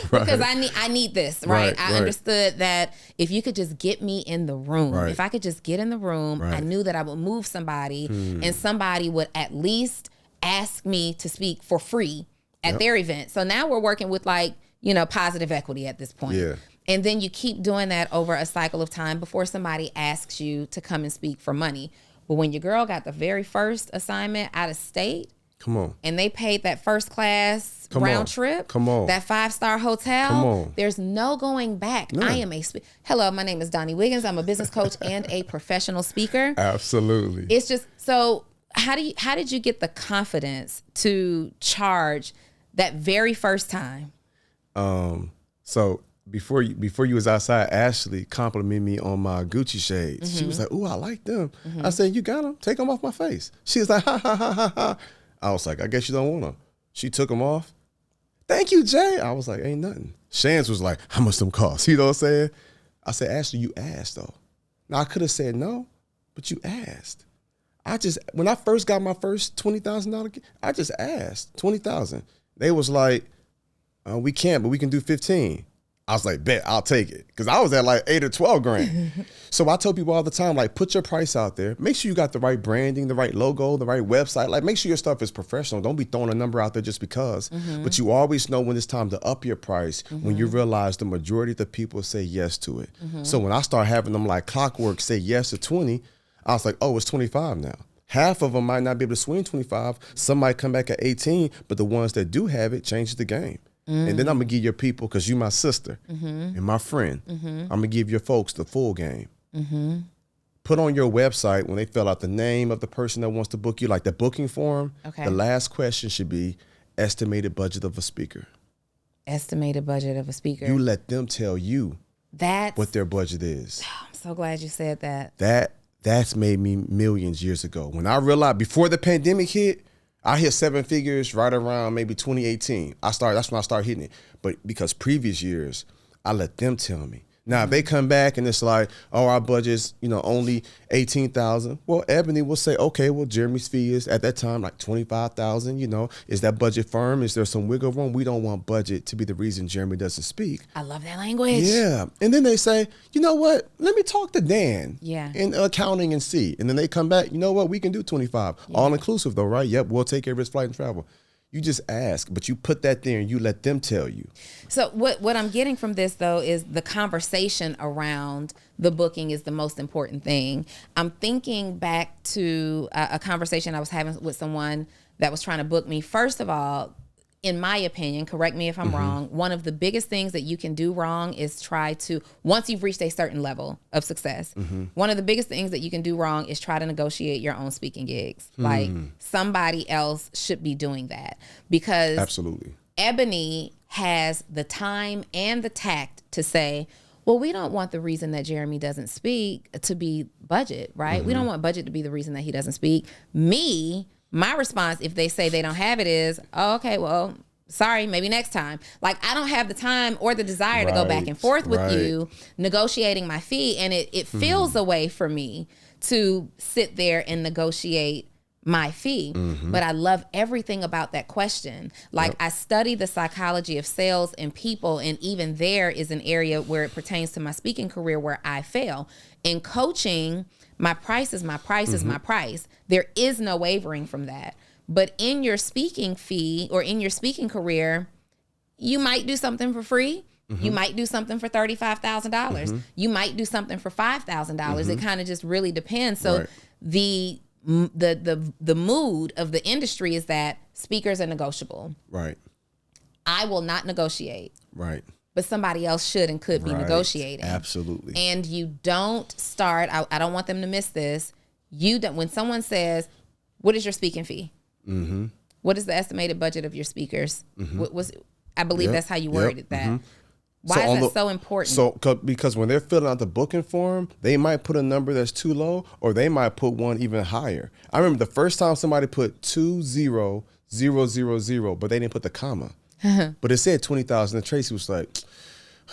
because I need this, right? I understood that if you could just get me in the room, if I could just get in the room, I knew that I would move somebody and somebody would at least ask me to speak for free at their event. So now we're working with positive equity at this point. Yeah. And then you keep doing that over a cycle of time before somebody asks you to come and speak for money. But when your girl got the very first assignment out of state, come on, and they paid that first class round trip, come on, that 5-star hotel, come on, there's no going back. No. I am hello, my name is Donni Wiggins. I'm a business coach and a professional speaker. Absolutely. It's just, so how did you get the confidence to charge that very first time? So before you was outside, Ashley complimented me on my Gucci shades. She was like, "Ooh, I like them." I said, "You got them? Take them off my face." She was like, "Ha ha ha ha ha." I was like, "I guess you don't want them." She took them off. "Thank you, Jay." I was like, "Ain't nothing." Shans was like, "How much them cost?" You know what I'm saying? I said, "Ashley, you asked though." Now I could have said no, but you asked. When I first got my first $20,000, I just asked $20,000. They was like, "We can't, but we can do 15." I was like, "Bet, I'll take it." Because I was at like 8 or 12 grand. So I tell people all the time, like, put your price out there. Make sure you got the right branding, the right logo, the right website. Like, make sure your stuff is professional. Don't be throwing a number out there just because. But you always know when it's time to up your price, when you realize the majority of the people say yes to it. So when I start having them like clockwork say yes to 20, I was like, oh, it's 25 now. Half of them might not be able to swing 25. Some might come back at 18, but the ones that do have it changes the game. And then I'm going to give your people, because you my sister and my friend, I'm going to give your folks the full game. Put on your website, when they fill out the name of the person that wants to book you, like the booking form, the last question should be estimated budget of a speaker. Estimated budget of a speaker. You let them tell you what their budget is. I'm so glad you said that. That's made me millions years ago. When I realized, before the pandemic hit, I hit 7 figures right around maybe 2018. That's when I started hitting it. But because previous years, I let them tell me. Now, if they come back and it's like, oh, our budget's, only 18,000. Well, Ebony will say, okay, well, Jeremy's fee is at that time like 25,000. Is that budget firm? Is there some wiggle room? We don't want budget to be the reason Jeremy doesn't speak. I love that language. Yeah. And then they say, you know what? Let me talk to Dan in accounting and see. And then they come back, you know what? We can do 25. All inclusive though, right? Yep. We'll take care of his flight and travel. You just ask, but you put that there and you let them tell you. So what I'm getting from this, though, is the conversation around the booking is the most important thing. I'm thinking back to a conversation I was having with someone that was trying to book me. First of all, in my opinion, correct me if I'm wrong, one of the biggest things that you can do wrong is try to, once you've reached a certain level of success, one of the biggest things that you can do wrong is try to negotiate your own speaking gigs. Like, somebody else should be doing that, because absolutely, Ebony has the time and the tact to say, well, we don't want the reason that Jeremy doesn't speak to be budget, right? We don't want budget to be the reason that he doesn't speak. My response, if they say they don't have it, is, oh, okay, well, sorry, maybe next time. Like, I don't have the time or the desire to go back and forth with you negotiating my fee. And it feels a way for me to sit there and negotiate my fee. But I love everything about that question. Like, I study the psychology of sales and people, and even there is an area where it pertains to my speaking career where I fail. In coaching, my price is my price is my price. There is no wavering from that. But in your speaking fee or in your speaking career, you might do something for free. You might do something for $35,000. You might do something for $5,000. It kind of just really depends. So the mood of the industry is that speakers are negotiable. Right. I will not negotiate. Right. But somebody else should and could be negotiating. Absolutely. And you don't start, I don't want them to miss this. You don't, when someone says, what is your speaking fee? What is the estimated budget of your speakers? I believe that's how you worded that. Why is that so important? So, because when they're filling out the booking form, they might put a number that's too low, or they might put one even higher. I remember the first time somebody put 20000, but they didn't put the comma. But it said 20,000. And Tracy was like,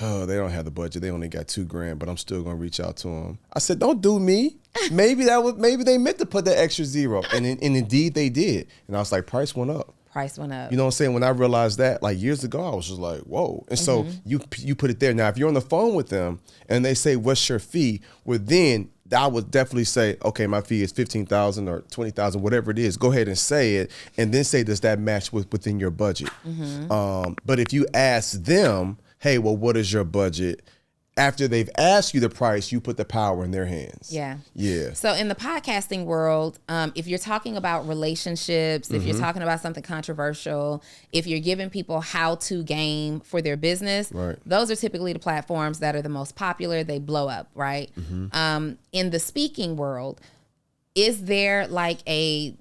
oh, they don't have the budget. They only got $2,000, but I'm still gonna reach out to them. I said, don't do me. Maybe they meant to put that extra zero, and indeed they did. And I was like, price went up. Price went up. You know what I'm saying? When I realized that, like years ago, I was just like, whoa. And so you put it there. Now, if you're on the phone with them and they say, what's your fee? Well, then I would definitely say, okay, my fee is $15,000 or $20,000, whatever it is. Go ahead and say it, and then say, does that match within your budget? But if you ask them, hey, well, what is your budget? After they've asked you the price, you put the power in their hands. Yeah. Yeah. So in the podcasting world, if you're talking about relationships, if you're talking about something controversial, if you're giving people how-to game for their business, those are typically the platforms that are the most popular. They blow up, right? In the speaking world, is there like a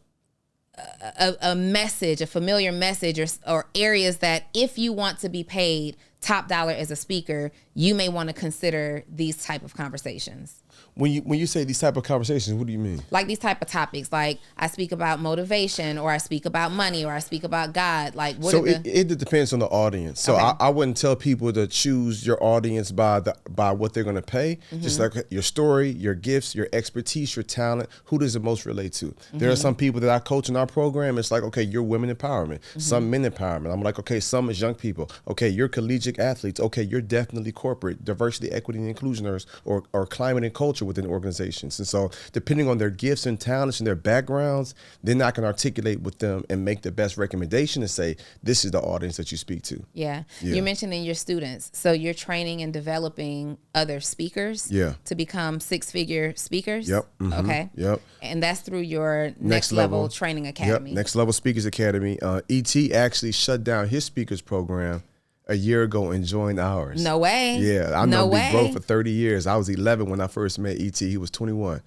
message, a familiar message, or areas that if you want to be paid top dollar as a speaker, you may want to consider these type of conversations? When you say these type of conversations, what do you mean? Like these type of topics, like I speak about motivation, or I speak about money, or I speak about God. Like, what? So it depends on the audience. So I wouldn't tell people to choose your audience by what they're going to pay. Just like your story, your gifts, your expertise, your talent. Who does it most relate to? There are some people that I coach in our program. It's like, okay, you're women empowerment, some men empowerment. I'm like, okay, some is young people. Okay, you're collegiate athletes. Okay, you're definitely corporate, diversity, equity, and inclusioners, or climate and culture within organizations. And so depending on their gifts and talents and their backgrounds, then I can articulate with them and make the best recommendation to say, this is the audience that you speak to. Yeah. You're mentioning your students. So you're training and developing other speakers to become six-figure speakers? Yep. Okay. Yep. And that's through your Next Level Training Academy. Yep. Next Level Speakers Academy. ET actually shut down his speakers program a year ago and joined ours. No way. Yeah, I know we broke for 30 years. I was 11 when I first met ET. He was 21.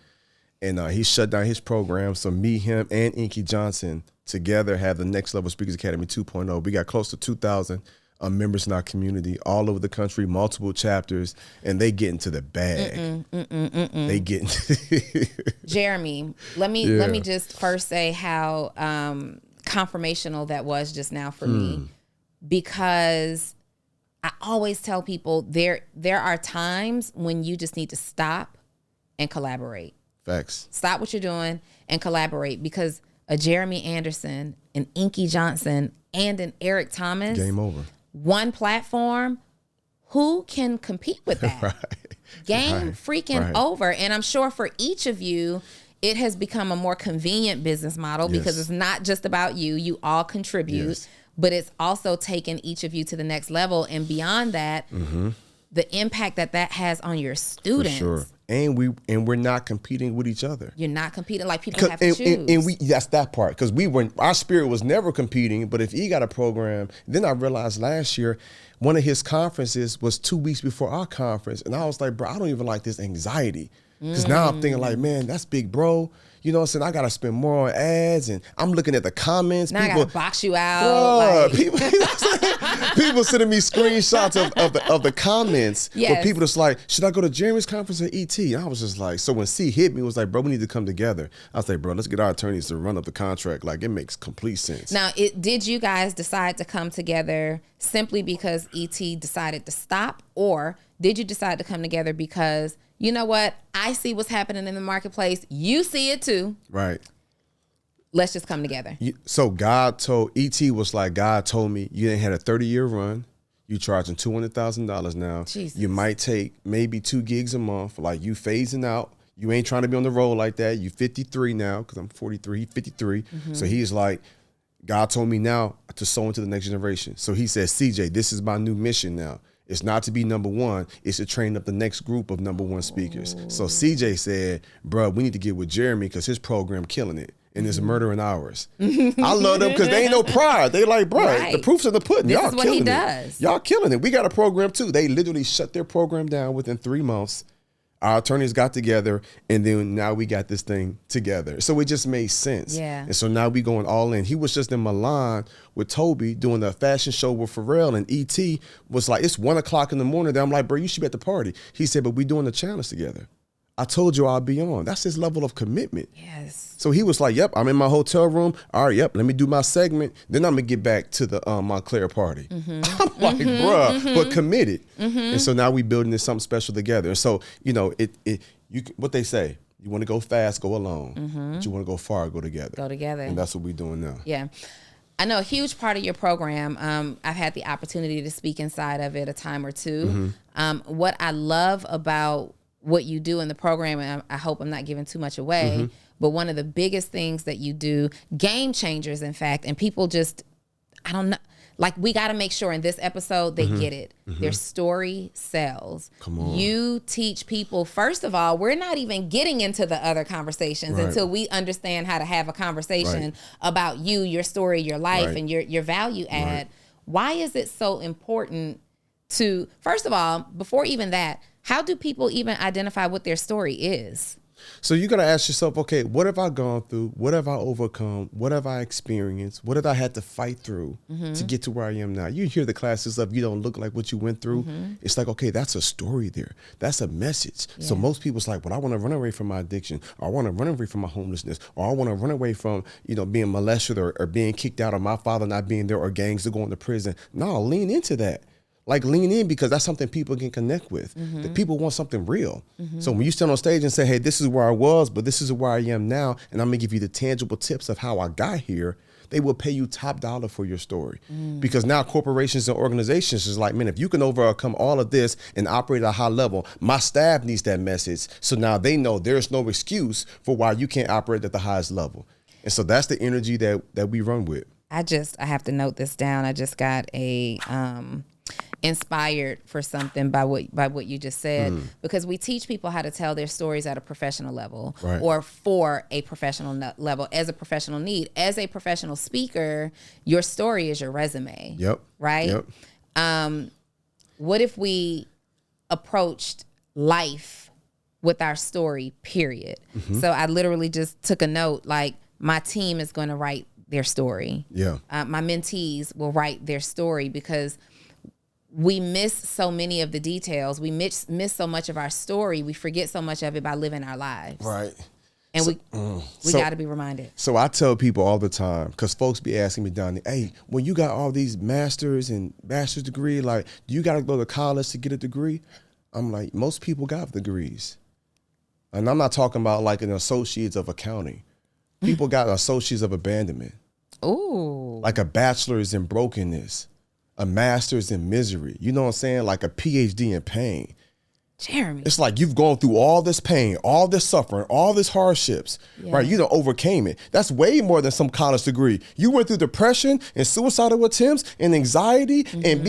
And he shut down his program. So me, him, and Inky Johnson together have the Next Level Speakers Academy 2.0. We got close to 2,000 members in our community all over the country, multiple chapters, and they get into the bag. They get into Jeremy, let me just first say how confirmational that was just now for me. Because I always tell people there are times when you just need to stop and collaborate. Facts. Stop what you're doing and collaborate, because a Jeremy Anderson, an Inky Johnson, and an Eric Thomas. Game over. One platform. Who can compete with that? Game freaking over. And I'm sure for each of you, it has become a more convenient business model because it's not just about you. You all contribute. But it's also taken each of you to the next level. And beyond that, the impact that has on your students. For sure. And we're not competing with each other. You're not competing, like people have to choose. And that's that part. Because our spirit was never competing. But if he got a program, then I realized last year, one of his conferences was 2 weeks before our conference. And I was like, bro, I don't even like this anxiety. Because now I'm thinking like, man, that's big, bro. You know what I'm saying? I got to spend more on ads, and I'm looking at the comments. Now people, I got to box you out. People, people sending me screenshots of the comments. Yes. Where people just like, should I go to Jeremy's conference or ET? And I was just like, so when C hit me, it was like, bro, we need to come together. I was like, bro, let's get our attorneys to run up the contract. Like, it makes complete sense. Now, did you guys decide to come together simply because ET decided to stop, or did you decide to come together because, you know what, I see what's happening in the marketplace, you see it too. Right. Let's just come together. So God told, ET was like, God told me you ain't had a 30-year run. You charging $200,000 now. Jesus. You might take maybe 2 gigs a month. Like, you phasing out. You ain't trying to be on the road like that. You 53 now, because I'm 43, he's 53. So he's like, God told me now to sow into the next generation. So he said, CJ, this is my new mission now. It's not to be number one. It's to train up the next group of number one speakers. So CJ said, bro, we need to get with Jeremy because his program killing it. And it's murder in ours. I love them because they ain't no pride. They like, bro, the proof's in the pudding. This Y'all is what killing he does. Y'all killing it. We got a program too. They literally shut their program down within 3 months. Our attorneys got together, and then now we got this thing together. So it just made sense. Yeah. And so now we going all in. He was just in Milan with Toby doing the fashion show with Pharrell, and ET was like, it's 1 o'clock in the morning. I'm like, bro, you should be at the party. He said, but we doing the challenge together. I told you I'll be on. That's his level of commitment. Yes. So he was like, yep, I'm in my hotel room. All right, yep, let me do my segment. Then I'm going to get back to the Montclair party. I'm like, bruh, but committed. And so now we building this something special together. And so, you know, what they say, you want to go fast, go alone. But you want to go far, go together. Go together. And that's what we're doing now. Yeah. I know a huge part of your program, I've had the opportunity to speak inside of it a time or two. What I love about what you do in the program, and I hope I'm not giving too much away, but one of the biggest things that you do, game changers, in fact, and people just, I don't know, like, we got to make sure in this episode they get it. Their story sells. Come on. You teach people, first of all, we're not even getting into the other conversations until we understand how to have a conversation about you, your story, your life, and your value add. Why is it so important to, first of all, before even that, how do people even identify what their story is? So you got to ask yourself, okay, what have I gone through? What have I overcome? What have I experienced? What have I had to fight through to get to where I am now? You hear the classes of you don't look like what you went through. It's like, okay, that's a story there. That's a message. Yeah. So most people's like, well, I want to run away from my addiction, or I want to run away from my homelessness, or I want to run away from, you know, being molested or being kicked out, or my father not being there, or gangs to going to prison. No, lean into that. Like, lean in, because that's something people can connect with. The people want something real. So when you stand on stage and say, hey, this is where I was, but this is where I am now, and I'm gonna give you the tangible tips of how I got here, they will pay you top dollar for your story. Because now corporations and organizations is like, man, if you can overcome all of this and operate at a high level, my staff needs that message. So now they know there's no excuse for why you can't operate at the highest level. And so that's the energy that we run with. I have to note this down. I just got inspired for something by what you just said, because we teach people how to tell their stories at a professional level, or for a professional level, as a professional need. As a professional speaker, your story is your resume. Right? What if we approached life with our story, period? So I literally just took a note, like, my team is going to write their story. My mentees will write their story, because we miss so many of the details. We miss so much of our story. We forget so much of it by living our lives. And we got to be reminded. So I tell people all the time, because folks be asking me, Donnie, hey, when you got all these masters and master's degree, like, do you got to go to college to get a degree? I'm like, most people got degrees. And I'm not talking about like an associates of accounting. People got associates of abandonment. Ooh. Like a bachelor's in brokenness. A master's in misery. You know what I'm saying? Like a PhD in pain. Jeremy. It's like you've gone through all this pain, all this suffering, all this hardships, right? You done overcame it. That's way more than some college degree. You went through depression and suicidal attempts and anxiety and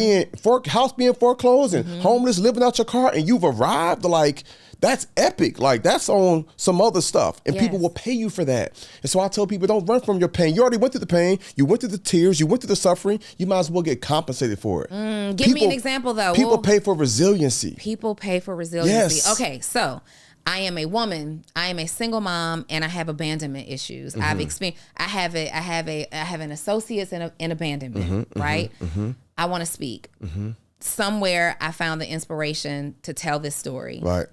house being foreclosed and homeless, living out your car, and you've arrived. Like, that's epic. Like, that's on some other stuff. And people will pay you for that. And so I tell people, don't run from your pain. You already went through the pain. You went through the tears. You went through the suffering. You might as well get compensated for it. Give me an example, though. People pay for resiliency. People pay for resiliency. Yes. Okay, so I am a woman. I am a single mom, and I have abandonment issues. I've experienced. I have an associate's in abandonment. Right. I want to speak. Somewhere I found the inspiration to tell this story. Right.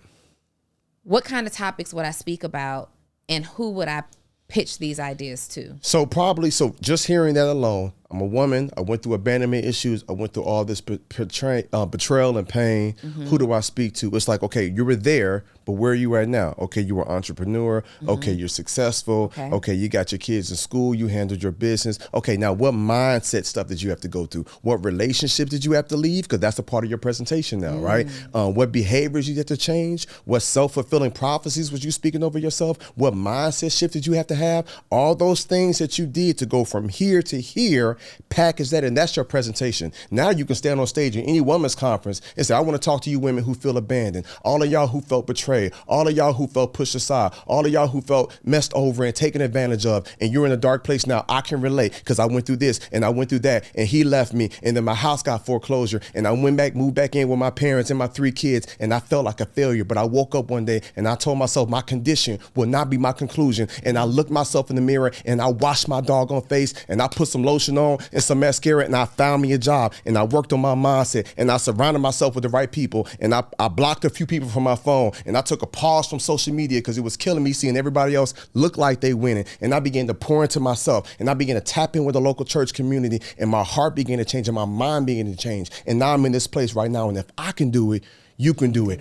What kind of topics would I speak about, and who would I pitch these ideas to? So just hearing that alone, I'm a woman. I went through abandonment issues. I went through all this betrayal and pain. Who do I speak to? It's like, okay, you were there, but where are you at now? Okay, you were an entrepreneur. Okay, you're successful. Okay, you got your kids in school. You handled your business. Okay, now what mindset stuff did you have to go through? What relationship did you have to leave? Because that's a part of your presentation now, right? What behaviors you had to change? What self-fulfilling prophecies was you speaking over yourself? What mindset shift did you have to have? All those things that you did to go from here to here, package that, and that's your presentation. Now you can stand on stage in any women's conference and say, I want to talk to you women who feel abandoned, all of y'all who felt betrayed, all of y'all who felt pushed aside, all of y'all who felt messed over and taken advantage of, and you're in a dark place now. I can relate because I went through this and I went through that, and he left me, and then my house got foreclosure, and I moved back in with my parents and my 3 kids, and I felt like a failure. But I woke up one day and I told myself my condition will not be my conclusion, and I looked myself in the mirror and I washed my doggone face and I put some lotion on and some mascara, and I found me a job, and I worked on my mindset, and I surrounded myself with the right people, and I blocked a few people from my phone, and I took a pause from social media because it was killing me seeing everybody else look like they winning, and I began to pour into myself, and I began to tap in with the local church community, and my heart began to change and my mind began to change, and now I'm in this place right now, and if I can do it, you can do it.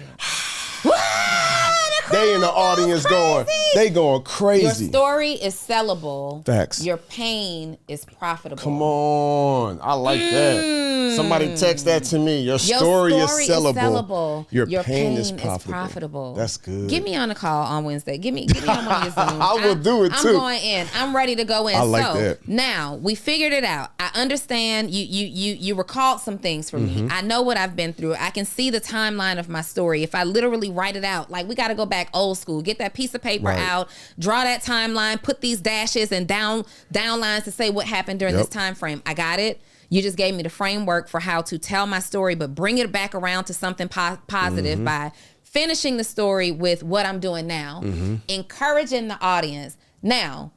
They in the audience going crazy. Your story is sellable. Facts. Your pain is profitable. Come on. I like that. Somebody text that to me. Your story is sellable. Your pain is profitable. That's good. Get me on a call on Wednesday. Get me on one of your Zooms. I will do it too. I'm going in. I'm ready to go in. I like that. Now we figured it out. I understand you recalled some things for me. I know what I've been through. I can see the timeline of my story. If I literally write it out, like we got to go back old school, get that piece of paper out, draw that timeline, put these dashes and down lines to say what happened during this time frame. I got it. You just gave me the framework for how to tell my story, but bring it back around to something positive by finishing the story with what I'm doing now, encouraging the audience. Now,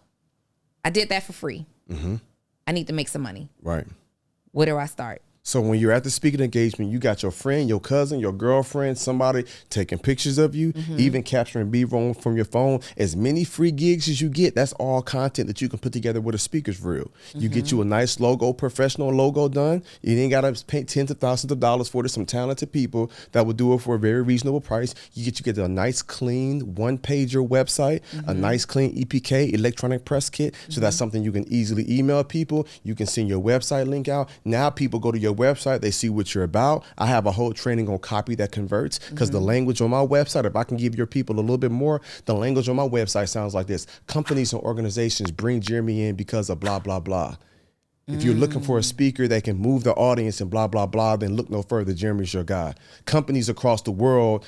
I did that for free. I need to make some money. Right. Where do I start? So when you're at the speaking engagement, you got your friend, your cousin, your girlfriend, somebody taking pictures of you, even capturing B-roll from your phone. As many free gigs as you get, that's all content that you can put together with a speaker's reel. You get you a nice logo, professional logo done. You ain't got to pay tens of thousands of dollars for it. Some talented people that will do it for a very reasonable price. You get a nice, clean, one-pager website, a nice, clean EPK, electronic press kit. So that's something you can easily email people. You can send your website link out. Now people go to your website, they see what you're about. I have a whole training on copy that converts because the language on my website, if I can give your people a little bit more, the language on my website sounds like this. Companies and organizations bring Jeremy in because of blah, blah, blah. If you're looking for a speaker that can move the audience and blah, blah, blah, then look no further. Jeremy's your guy. Companies across the world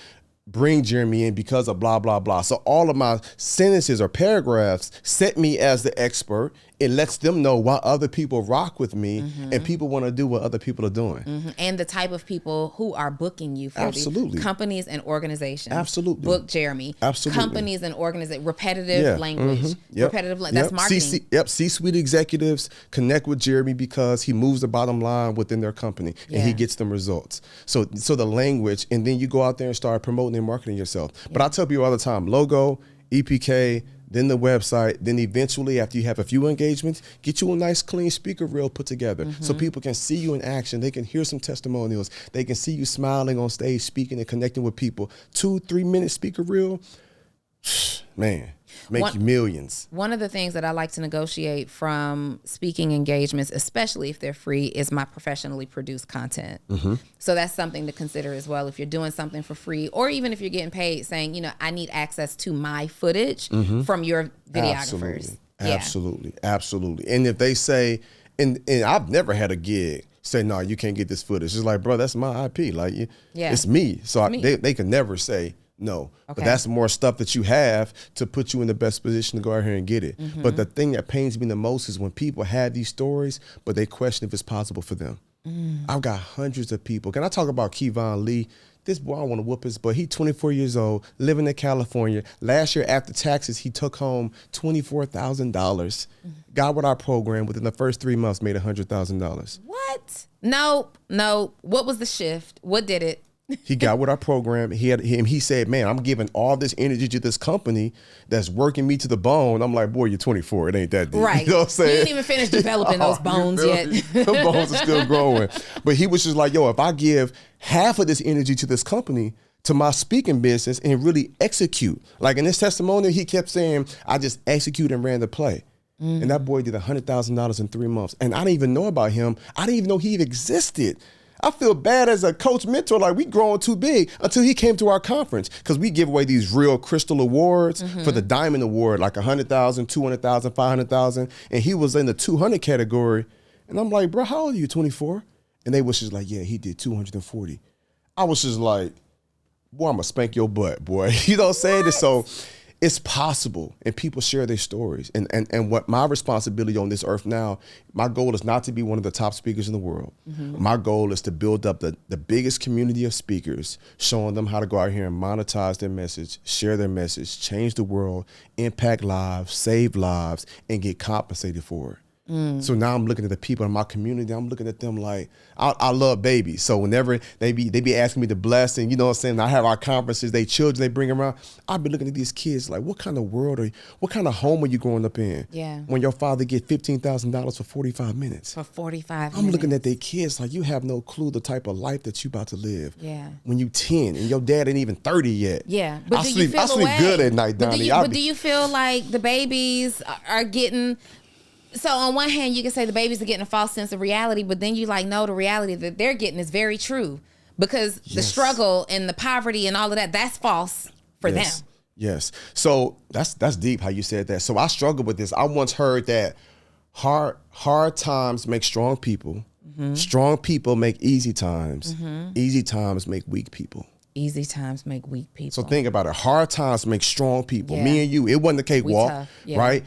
bring Jeremy in because of blah, blah, blah. So all of my sentences or paragraphs set me as the expert. It lets them know why other people rock with me and people want to do what other people are doing. And the type of people who are booking you for the companies and organizations. Absolutely. Book Jeremy. Absolutely. Companies and organizations. Repetitive language. Repetitive language. That's marketing. C-suite executives connect with Jeremy because he moves the bottom line within their company and he gets them results. So the language, and then you go out there and start promoting and marketing yourself. But I tell people all the time, logo, EPK, then the website, then eventually after you have a few engagements, get you a nice clean speaker reel put together so people can see you in action. They can hear some testimonials. They can see you smiling on stage, speaking and connecting with people. 2-3 minute speaker reel, man, make you millions. One of the things that I like to negotiate from speaking engagements, especially if they're free, is my professionally produced content. So that's something to consider as well. If you're doing something for free, or even if you're getting paid, saying, I need access to my footage from your videographers. Absolutely. And if they say, and I've never had a gig say, no, you can't get this footage. It's like, bro, that's my IP. Like, it's me. So they can never say no. But that's more stuff that you have to put you in the best position to go out here and get it. But the thing that pains me the most is when people have these stories, but they question if it's possible for them. I've got hundreds of people. Can I talk about Kevon Lee this boy, I don't want to whoop his butt. He 24 years old, living in California. Last year after taxes, he took home $24,000. Got with our program, within the first 3 months, made $100,000. What? No. What was the shift? What did it? He got with our program. He said, man, I'm giving all this energy to this company that's working me to the bone. I'm like, boy, you're 24. It ain't that deep. Right. You know what I'm saying? He didn't even finish developing those bones yet. The bones are still growing. But he was just like, yo, if I give half of this energy to this company, to my speaking business, and really execute. Like in his testimony, he kept saying, I just executed and ran the play. And that boy did $100,000 in 3 months. And I didn't even know about him. I didn't even know he even existed. I feel bad as a coach mentor, like we growing too big, until he came to our conference, because we give away these real crystal awards for the diamond award, like 100,000, 200,000, 500,000. And he was in the 200 category. And I'm like, bro, how old are you, 24? And they was just like, yeah, he did 240. I was just like, boy, I'm gonna spank your butt, boy. You know what I'm saying? And so it's possible, and people share their stories. And what my responsibility on this earth now, my goal is not to be one of the top speakers in the world. My goal is to build up the biggest community of speakers, showing them how to go out here and monetize their message, share their message, change the world, impact lives, save lives, and get compensated for it. So now I'm looking at the people in my community. I'm looking at them like, I love babies. So whenever they be asking me to bless, and you know what I'm saying, I have our conferences, they children they bring around, I'll be looking at these kids like, what kind of world are you, what kind of home are you growing up in? Yeah. When your father get $15,000 for 45 minutes. For 45 minutes. I'm looking at their kids like, you have no clue the type of life that you about to live. Yeah. When you 10 and your dad ain't even 30 yet. Yeah. But I do sleep, you feel I sleep good at night, Donnie. But do you feel like the babies are getting... So on one hand, you can say the babies are getting a false sense of reality, but then you like, no, the reality that they're getting is very true, because the struggle and the poverty and all of that, that's false for them. Yes. So that's deep how you said that. So I struggle with this. I once heard that hard times make strong people. Strong people make easy times. Easy times make weak people. Easy times make weak people. So think about it. Hard times make strong people. Me and you, it wasn't a cakewalk, right?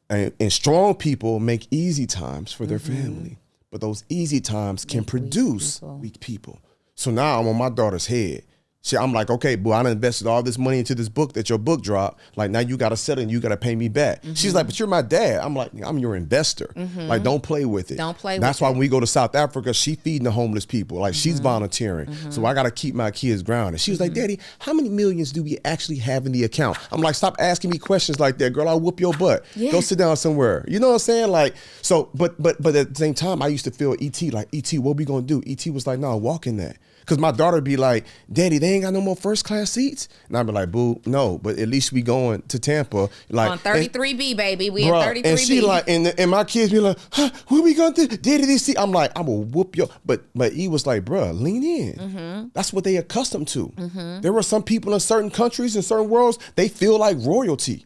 And strong people make easy times for their family. But those easy times can produce weak people. So now I'm on my daughter's head. See, I'm like, okay, boy, I done invested all this money into this book that your book dropped. Like, now you got to sell it and you got to pay me back. She's like, but you're my dad. I'm like, I'm your investor. Like, don't play with it. Don't play with it. That's why when we go to South Africa, she feeding the homeless people. Like, she's volunteering. So I got to keep my kids grounded. She was like, Daddy, how many millions do we actually have in the account? I'm like, stop asking me questions like that, girl. I'll whoop your butt. Go sit down somewhere. You know what I'm saying? Like, so, but at the same time, I used to feel E.T. like, E.T., what we going to do? E.T. was like, no, walk in that. Because my daughter would be like, Daddy, they ain't got no more first class seats. And I'd be like, boo, no, but at least we going to Tampa. Like, on 33B, baby. We in 33B. And she like, and my kids be like, huh, what we going to do? Daddy, these seats. I'm like, I'm going to whoop your, but he was like, bruh, lean in. That's what they accustomed to. There were some people in certain countries, in certain worlds, they feel like royalty.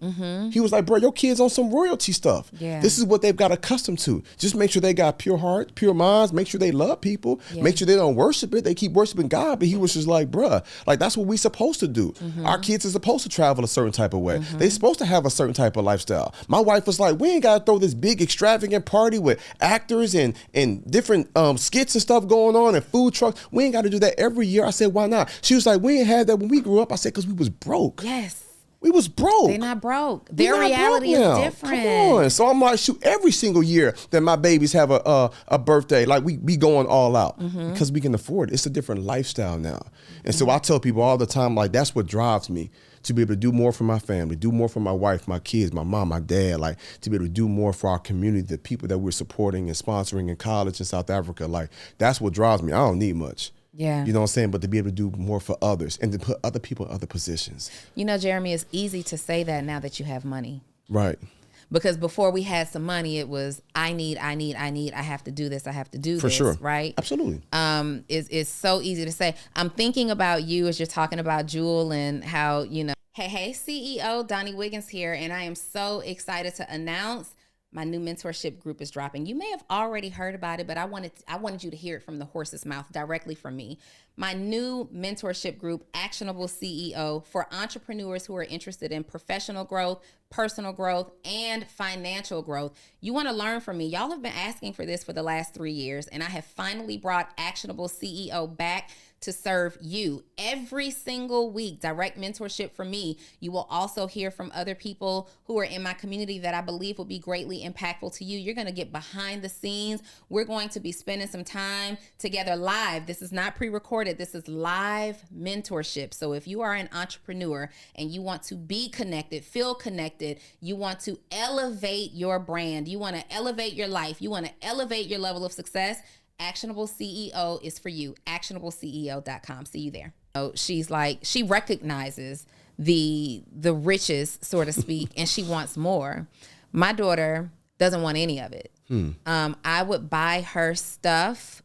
He was like, bro, your kids on some royalty stuff. This is what they've got accustomed to. Just make sure they got pure hearts, pure minds, make sure they love people, make sure they don't worship it. They keep worshiping God, but he was just like, bruh, like that's what we supposed to do. Our kids are supposed to travel a certain type of way. They're supposed to have a certain type of lifestyle. My wife was like, we ain't got to throw this big extravagant party with actors and different skits and stuff going on and food trucks. We ain't got to do that every year. I said, why not? She was like, we ain't had that when we grew up. I said, because we was broke. Yes. We was broke. They're not broke. Their reality is different. Come on. So I'm like, shoot, every single year that my babies have a birthday, like we going all out because we can afford it. It's a different lifestyle now. And so I tell people all the time, like, that's what drives me, to be able to do more for my family, do more for my wife, my kids, my mom, my dad, like to be able to do more for our community, the people that we're supporting and sponsoring in college in South Africa. Like, that's what drives me. I don't need much. Yeah. You know what I'm saying? But to be able to do more for others and to put other people in other positions. You know, Jeremy, it's easy to say that now that you have money. Right. Because before we had some money, it was, I need, I have to do this, I have to do this. For sure. Right? Absolutely. It's so easy to say. I'm thinking about you as you're talking about Jewel and how, you know, hey, CEO, Donni Wiggins here, and I am so excited to announce my new mentorship group is dropping. You may have already heard about it, but I wanted you to hear it from the horse's mouth directly from me. My new mentorship group, Actionable CEO, for entrepreneurs who are interested in professional growth, personal growth, and financial growth. You want to learn from me. Y'all have been asking for this for the last 3 years, and I have finally brought Actionable CEO back to serve you every single week. Direct mentorship from me. You will also hear from other people who are in my community that I believe will be greatly impactful to you. You're going to get behind the scenes. We're going to be spending some time together live. This is not pre-recorded. This is live mentorship. So if you are an entrepreneur and you want to be connected, feel connected, you want to elevate your brand, you want to elevate your life, you want to elevate your level of success, Actionable CEO is for you. ActionableCEO.com. See you there. So she's like, she recognizes the riches, so to speak, and she wants more. My daughter doesn't want any of it. I would buy her stuff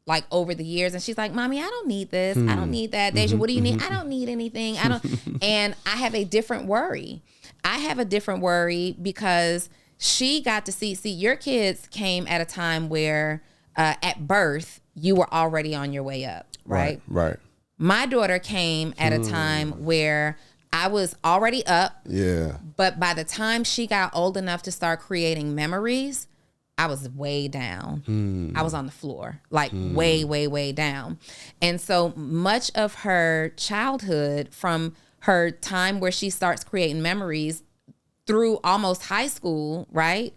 like over the years, and she's like, Mommy, I don't need this. I don't need that. Deja, what do you need? I don't need anything. I don't. And I have a different worry. Because she got to see your kids came at a time where at birth, you were already on your way up, right? Right. My daughter came at a time where I was already up. Yeah. But by the time she got old enough to start creating memories, I was way down. I was on the floor, like way, way, way down. And so much of her childhood, from her time where she starts creating memories through almost high school, right?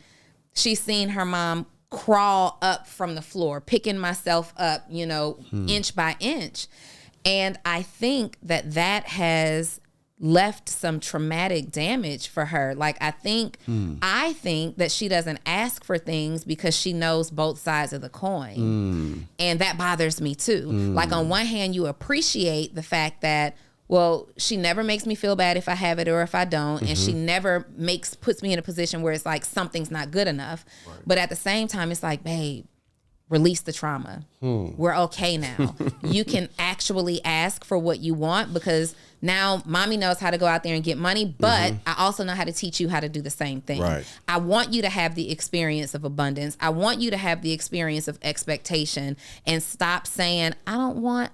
She's seen her mom crawl up from the floor, picking myself up, inch by inch. And I think that has left some traumatic damage for her. Like, I think that she doesn't ask for things because she knows both sides of the coin. And that bothers me too. Like, on one hand, you appreciate the fact that, well, she never makes me feel bad if I have it or if I don't. And she never puts me in a position where it's like something's not good enough. Right. But at the same time, it's like, babe, release the trauma. We're okay now. You can actually ask for what you want, because now Mommy knows how to go out there and get money, but I also know how to teach you how to do the same thing. Right. I want you to have the experience of abundance. I want you to have the experience of expectation, and stop saying, I don't want,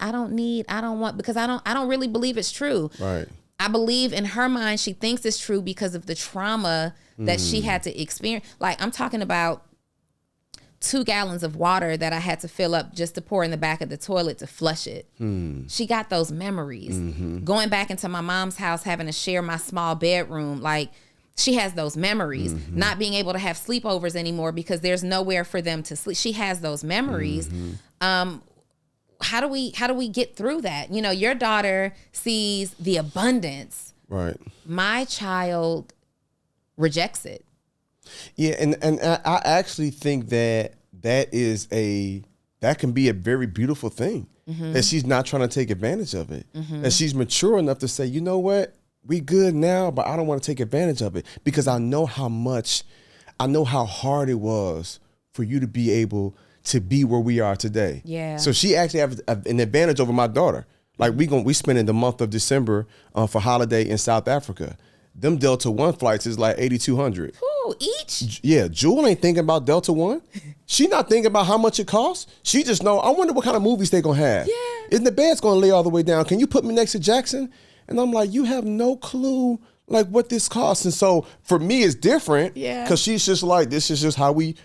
because I don't really believe it's true. Right. I believe in her mind, she thinks it's true because of the trauma that she had to experience. Like, I'm talking about 2 gallons of water that I had to fill up just to pour in the back of the toilet to flush it. She got those memories. Going back into my mom's house, having to share my small bedroom, like, she has those memories. Not being able to have sleepovers anymore because there's nowhere for them to sleep. She has those memories. How do we get through that? Your daughter sees the abundance. Right. My child rejects it. Yeah, and I actually think that can be a very beautiful thing. That she's not trying to take advantage of it. That she's mature enough to say, you know what, we good now, but I don't want to take advantage of it, because I know how hard it was for you to be able to be where we are today. Yeah. So she actually has an advantage over my daughter. Like, we spending the month of December for holiday in South Africa. Them Delta One flights is like $8,200. Each? Yeah, Jewel ain't thinking about Delta One. She not thinking about how much it costs. She just know, I wonder what kind of movies they gonna have. Yeah. Isn't the bed's gonna lay all the way down? Can you put me next to Jackson? And I'm like, you have no clue like what this costs. And so for me, it's different. Yeah. Because she's just like, this is just how we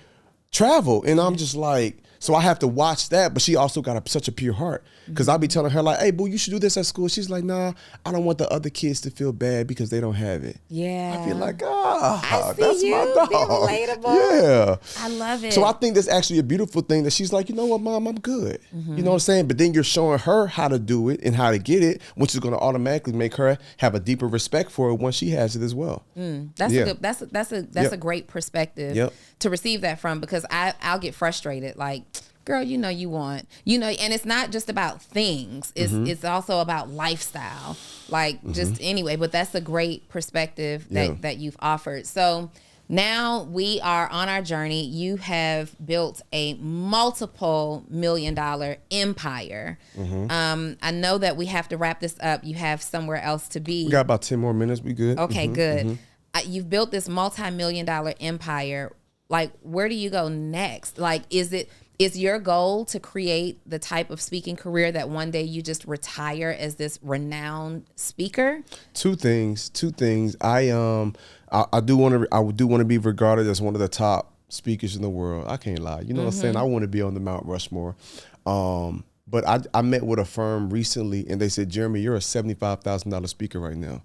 travel. And I'm just like, so I have to watch that, but she also got such a pure heart. Because I'll be telling her like, hey, boo, you should do this at school. She's like, nah, I don't want the other kids to feel bad because they don't have it. Yeah. I feel like, that's my dog. Relatable. Yeah. I love it. So I think that's actually a beautiful thing that she's like, you know what, Mom, I'm good. You know what I'm saying? But then you're showing her how to do it and how to get it, which is going to automatically make her have a deeper respect for it once she has it as well. That's a great perspective to receive that from, because I'll get frustrated. Like, girl, you want, and it's not just about things. It's also about lifestyle. Like, just anyway, but that's a great perspective that you've offered. So now we are on our journey. You have built a multiple $1,000,000 empire. I know that we have to wrap this up. You have somewhere else to be. We got about 10 more minutes. We good. Okay, good. You've built this multi-million-dollar empire. Like, where do you go next? Like, is your goal to create the type of speaking career that one day you just retire as this renowned speaker? Two things. I do want to be regarded as one of the top speakers in the world. I can't lie. You know what I'm saying? I want to be on the Mount Rushmore. But I met with a firm recently, and they said, Jeremy, you're a $75,000 speaker right now.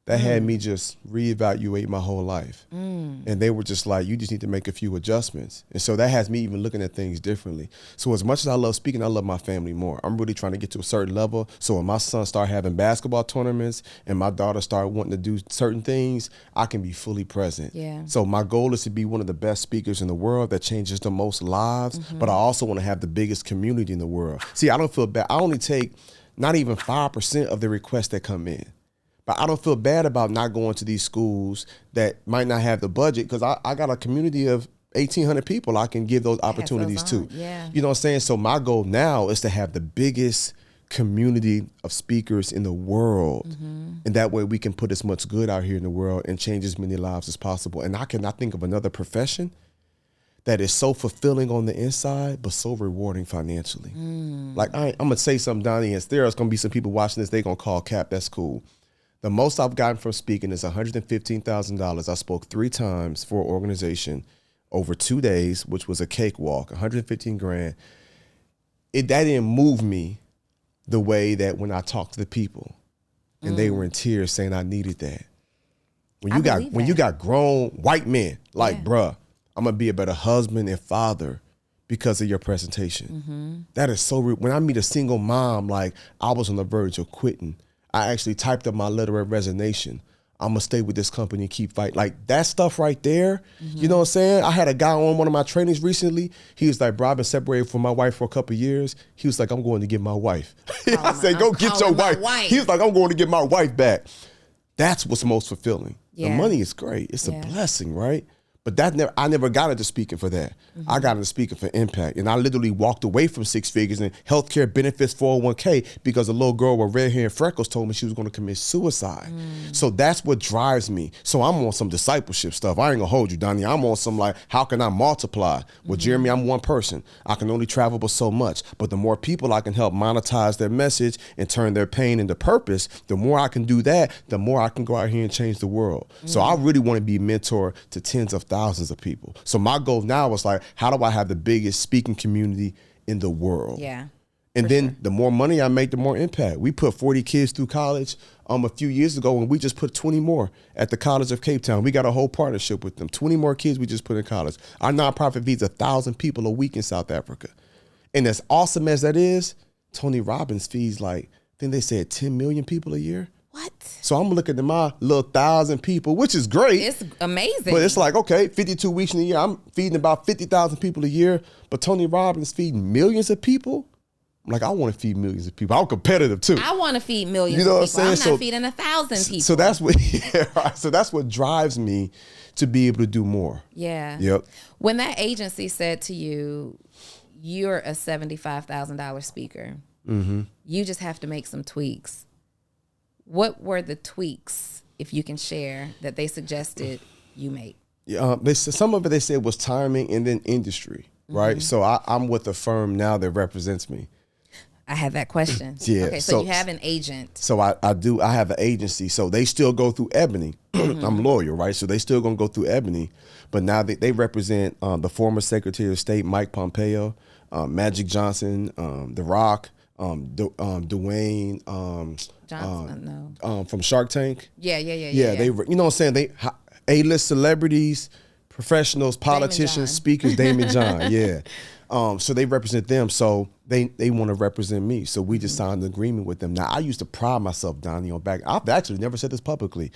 That had me just reevaluate my whole life. And they were just like, you just need to make a few adjustments. And so that has me even looking at things differently. So as much as I love speaking, I love my family more. I'm really trying to get to a certain level. So when my son start having basketball tournaments and my daughter start wanting to do certain things, I can be fully present. Yeah. So my goal is to be one of the best speakers in the world that changes the most lives, but I also want to have the biggest community in the world. See, I don't feel bad. I only take not even 5% of the requests that come in. But I don't feel bad about not going to these schools that might not have the budget, because I got a community of 1,800 people I can give those opportunities to. Yeah. You know what I'm saying? So my goal now is to have the biggest community of speakers in the world. And that way we can put as much good out here in the world and change as many lives as possible. And I cannot think of another profession that is so fulfilling on the inside, but so rewarding financially. Like I'm going to say something, Donnie, and there's going to be some people watching this, they're going to call cap, that's cool. The most I've gotten from speaking is $115,000. I spoke 3 times for an organization over 2 days, which was a cakewalk, 115 grand. That didn't move me the way that when I talked to the people and they were in tears saying I needed that. When you got grown white men like, bruh, I'm gonna be a better husband and father because of your presentation. That is so real. When I meet a single mom, like I was on the verge of quitting, I actually typed up my letter of resignation. I'm going to stay with this company and keep fighting. Like that stuff right there, you know what I'm saying? I had a guy on one of my trainings recently. He was like, bro, I've been separated from my wife for a couple of years. He was like, I'm going to get my wife. I said, go get your wife. He was like, I'm going to get my wife back. That's what's most fulfilling. The money is great. It's a blessing, right? But I never got into speaking for that. I got into speaking for impact. And I literally walked away from 6 figures and healthcare benefits, 401k, because a little girl with red hair and freckles told me she was going to commit suicide. So that's what drives me. So I'm on some discipleship stuff. I ain't going to hold you, Donnie. I'm on some like, how can I multiply? Well, Jeremy, I'm one person. I can only travel but so much. But the more people I can help monetize their message and turn their pain into purpose, the more I can do that, the more I can go out here and change the world. So I really want to be a mentor to tens of thousands of people. So my goal now is like, how do I have the biggest speaking community in the world? Yeah. And then the more money I make, the more impact. We put 40 kids through college a few years ago, and we just put 20 more at the College of Cape Town. We got a whole partnership with them. 20 more kids we just put in college. Our nonprofit feeds 1,000 people a week in South Africa. And as awesome as that is, Tony Robbins feeds like, I think they said 10 million people a year. What? So I'm looking at my little 1,000 people, which is great. It's amazing. But it's like, okay, 52 weeks in a year, I'm feeding about 50,000 people a year, but Tony Robbins feeding millions of people? I'm like, I want to feed millions of people. I'm competitive too. I want to feed millions you know of people. What I'm saying? I'm not feeding 1,000 people. So that's what so that's what drives me to be able to do more. Yeah. Yep. When that agency said to you, you're a $75,000 speaker, you just have to make some tweaks. What were the tweaks, if you can share, that they suggested you make? Yeah, some of it they said was timing and then industry, right? So I'm with a firm now that represents me. I had that question. Yeah. Okay, so you have an agent. So I do. I have an agency. So they still go through Ebony. I'm loyal, right? So they still gonna go through Ebony, but now they represent the former Secretary of State Mike Pompeo, Magic Johnson, The Rock, Dwayne Johnson, no. From Shark Tank. Yeah. They, you know what I'm saying? They A-list celebrities, professionals, politicians, speakers, Damon John. Yeah. So they represent them. So they want to represent me. So we just signed an agreement with them. Now I used to pride myself, Donnie, on back. I've actually never said this publicly.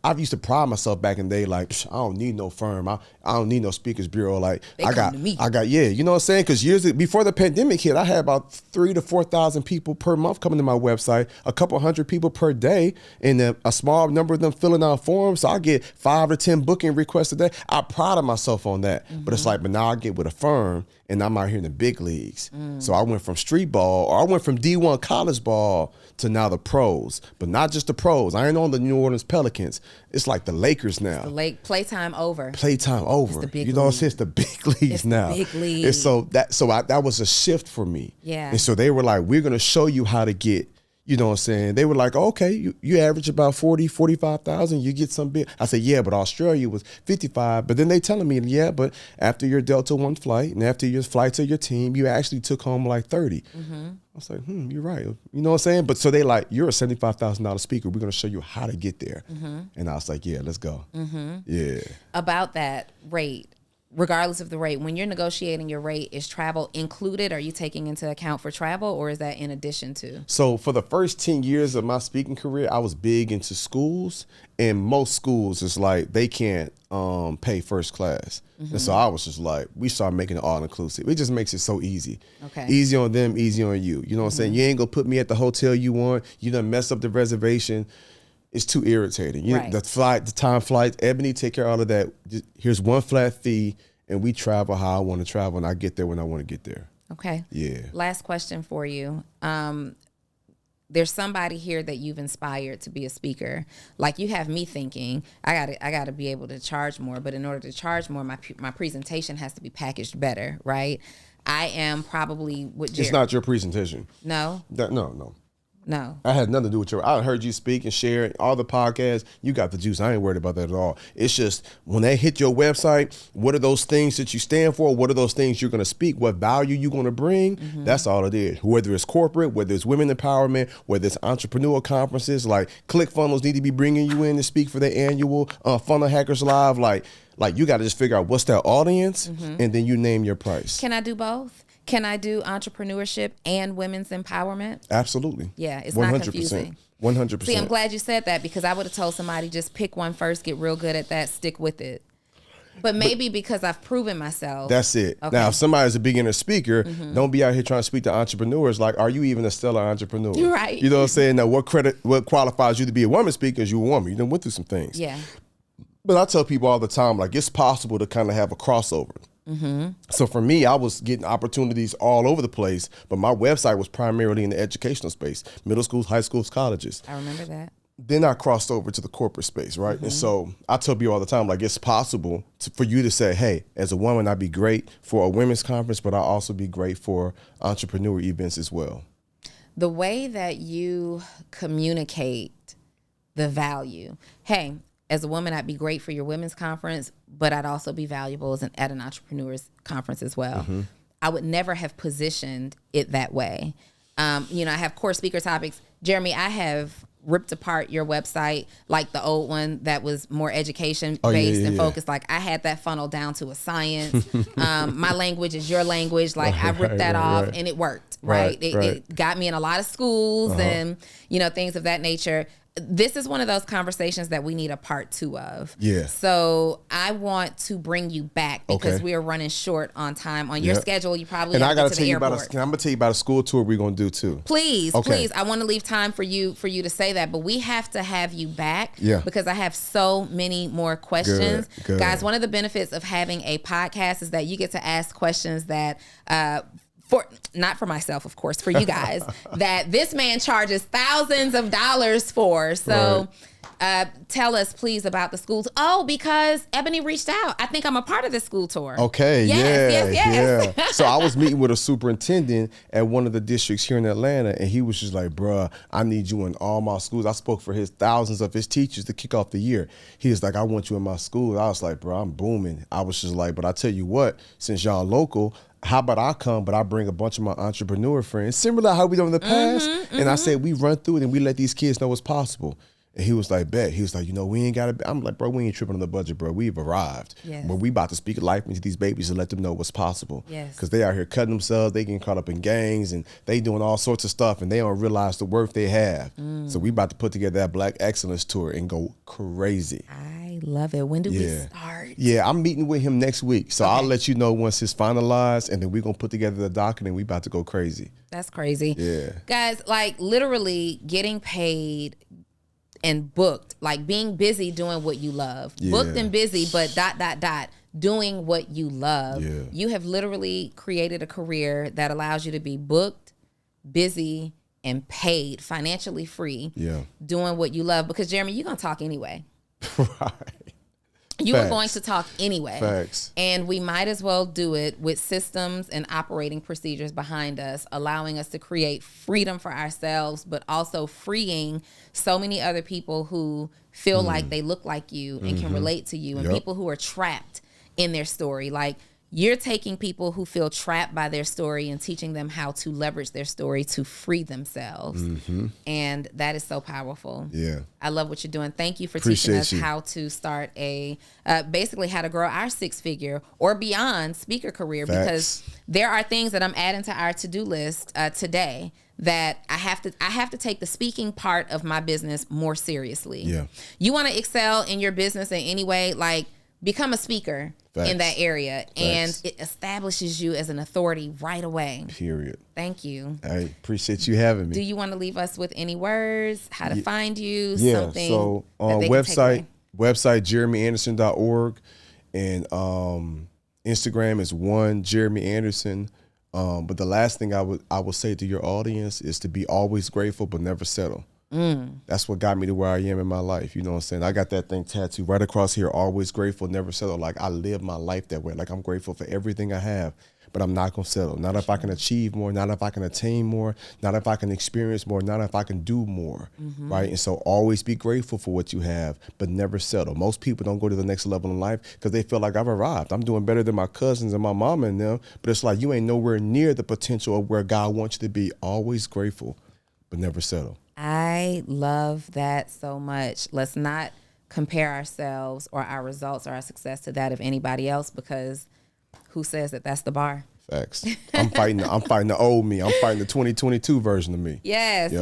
I used to pride myself back in the day, like, I don't need no firm. I don't need no speakers bureau. Like they come to me. Yeah, you know what I'm saying? Because years before the pandemic hit, I had about 3,000 to 4,000 people per month coming to my website, a couple hundred people per day, and a small number of them filling out forms. So I get 5 to 10 booking requests a day. I prided myself on that. But it's like, but now I get with a firm and I'm out here in the big leagues. So I went from street ball, or I went from D1 college ball to now the pros, but not just the pros. I ain't on the New Orleans Pelicans. It's like the Lakers now. Playtime over. Playtime over. It's the big you know, league. it's the big leagues it's now. The big league. And so that was a shift for me. Yeah. And so they were like, we're gonna show you how to get You know what I'm saying? They were like, okay, you average about 40, 45,000, you get some big. I said, yeah, but Australia was 55. But then they telling me, yeah, but after your Delta One flight and after your flights of your team, you actually took home like 30. I was like, you're right. You know what I'm saying? But so they like, you're a $75,000 speaker. We're going to show you how to get there. And I was like, yeah, let's go. Yeah. About that rate, regardless of the rate, when you're negotiating your rate, is travel included? Are you taking into account for travel, or is that in addition to? So for the first 10 years of my speaking career, I was big into schools, and most schools is like they can't pay first class. And so I was just like, we started making it all inclusive. It just makes it so easy. Okay. Easy on them, easy on you. You know what I'm saying? You ain't gonna put me at the hotel you want. You done mess up the reservation. It's too irritating. Right. The time flights, Ebony take care of all of that. Just, here's one flat fee, and we travel how I want to travel, and I get there when I want to get there. Okay. Yeah. Last question for you. There's somebody here that you've inspired to be a speaker. Like, you have me thinking, I gotta be able to charge more, but in order to charge more, my presentation has to be packaged better, right? I am probably with Jerry. It's not your presentation. No. No. I had nothing to do with I heard you speak and share all the podcasts. You got the juice. I ain't worried about that at all. It's just when they hit your website, what are those things that you stand for? What are those things you're going to speak? What value you going to bring? That's all it is. Whether it's corporate, whether it's women empowerment, whether it's entrepreneur conferences, like ClickFunnels need to be bringing you in to speak for their annual Funnel Hackers Live. Like you got to just figure out what's their audience, and then you name your price. Can I do both? Can I do entrepreneurship and women's empowerment? Absolutely. Yeah, it's 100%. not confusing. 100%. See, I'm glad you said that, because I would have told somebody, just pick one first, get real good at that, stick with it. But maybe because I've proven myself. That's it. Okay. Now, if somebody's a beginner speaker, don't be out here trying to speak to entrepreneurs. Like, are you even a stellar entrepreneur? Right. You know what I'm saying? Now, what qualifies you to be a woman speaker is you're a woman. You done went through some things. Yeah. But I tell people all the time, like, it's possible to kind of have a crossover. So for me, I was getting opportunities all over the place, but my website was primarily in the educational space, middle schools, high schools, colleges. I remember that. Then I crossed over to the corporate space, right? And so I tell people all the time, like, it's possible for you to say, hey, as a woman, I'd be great for a women's conference, but I'll also be great for entrepreneur events as well. The way that you communicate the value, hey, as a woman, I'd be great for your women's conference, but I'd also be valuable at an entrepreneur's conference as well. I would never have positioned it that way. I have core speaker topics. Jeremy, I have ripped apart your website, like the old one that was more education based and focused. Like, I had that funnel down to a science. My language is your language. Like, I ripped that off and it worked, right? It got me in a lot of schools and, things of that nature. This is one of those conversations that we need a part 2 of. Yeah. So I want to bring you back because we are running short on time on your schedule. You probably have to get to the airport. I'm going to tell you about a school tour we're going to do too. Please. I want to leave time for you to say that, but we have to have you back because I have so many more questions. Good. Guys, one of the benefits of having a podcast is that you get to ask questions that not for myself, of course, for you guys, that this man charges thousands of dollars for. So tell us, please, about the schools. Oh, because Ebony reached out. I think I'm a part of the school tour. Okay, yes. So I was meeting with a superintendent at one of the districts here in Atlanta, and he was just like, bruh, I need you in all my schools. I spoke for thousands of his teachers to kick off the year. He was like, I want you in my school. I was like, bro, I'm booming. I was just like, but I tell you what, since y'all local, how about I come, but I bring a bunch of my entrepreneur friends, similar to how we done in the past. And I said, we run through it and we let these kids know what's possible. And he was like, bet. He was like, we ain't got to. I'm like, bro, we ain't tripping on the budget, bro. We've arrived. Yes. But we about to speak life into these babies and let them know what's possible. Yes. Because they out here cutting themselves. They getting caught up in gangs and they doing all sorts of stuff and they don't realize the worth they have. So we about to put together that Black Excellence Tour and go crazy. I love it. When do we start? Yeah, I'm meeting with him next week. So I'll let you know once it's finalized, and then we're going to put together the docket and we about to go crazy. That's crazy. Yeah. Guys, like, literally getting paid and booked, like being busy doing what you love. Booked and busy, but ... doing what you love. You have literally created a career that allows you to be booked, busy, and paid, financially free, doing what you love. Because, Jeremy, you're going to talk anyway. Right. You were going to talk anyway. Facts. And we might as well do it with systems and operating procedures behind us, allowing us to create freedom for ourselves, but also freeing so many other people who feel like they look like you and can relate to you, and people who are trapped in their story. Like, you're taking people who feel trapped by their story and teaching them how to leverage their story to free themselves. And that is so powerful. Yeah. I love what you're doing. Thank you for teaching us how to start basically how to grow our 6-figure or beyond speaker career. Facts. Because there are things that I'm adding to our to-do list today that I have to take the speaking part of my business more seriously. Yeah. You want to excel in your business in any way, like, become a speaker in that area, and it establishes you as an authority right away. Period. Thank you. I appreciate you having me. Do you want to leave us with any words, how to find you, Yeah, something? so website jeremyanderson.org, and Instagram is @1JeremyAnderson. But the last thing I would say to your audience is to be always grateful but never settle. That's what got me to where I am in my life. You know what I'm saying? I got that thing tattooed right across here, always grateful, never settle. Like, I live my life that way. Like, I'm grateful for everything I have, but I'm not going to settle. Not if I can achieve more, not if I can attain more, not if I can experience more, not if I can do more, right? And so always be grateful for what you have, but never settle. Most people don't go to the next level in life because they feel like, I've arrived. I'm doing better than my cousins and my mama and them, but it's like, you ain't nowhere near the potential of where God wants you to be. Always grateful, but never settle. I love that so much. Let's not compare ourselves or our results or our success to that of anybody else, because who says that that's the bar? Facts. I'm fighting the old me. I'm fighting the 2022 version of me. Yes.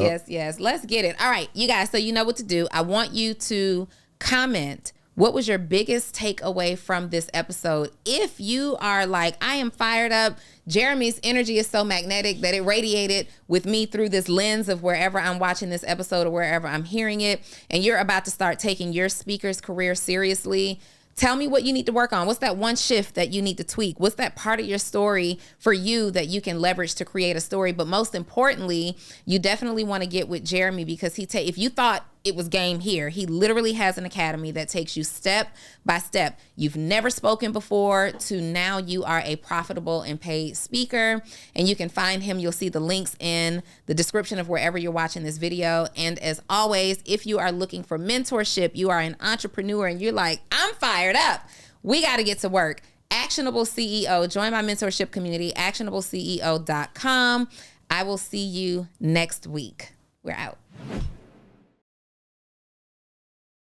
Let's get it. All right, you guys, so you know what to do. I want you to comment, what was your biggest takeaway from this episode? If you are like, I am fired up, Jeremy's energy is so magnetic that it radiated with me through this lens of wherever I'm watching this episode or wherever I'm hearing it, and you're about to start taking your speaker's career seriously, tell me what you need to work on. What's that one shift that you need to tweak? What's that part of your story for you that you can leverage to create a story? But most importantly, you definitely want to get with Jeremy, because if you thought it was game here, he literally has an academy that takes you step by step. You've never spoken before to now you are a profitable and paid speaker, and you can find him. You'll see the links in the description of wherever you're watching this video. And as always, if you are looking for mentorship, you are an entrepreneur and you're like, I'm fired up, we got to get to work. Actionable CEO, join my mentorship community, actionableceo.com. I will see you next week. We're out.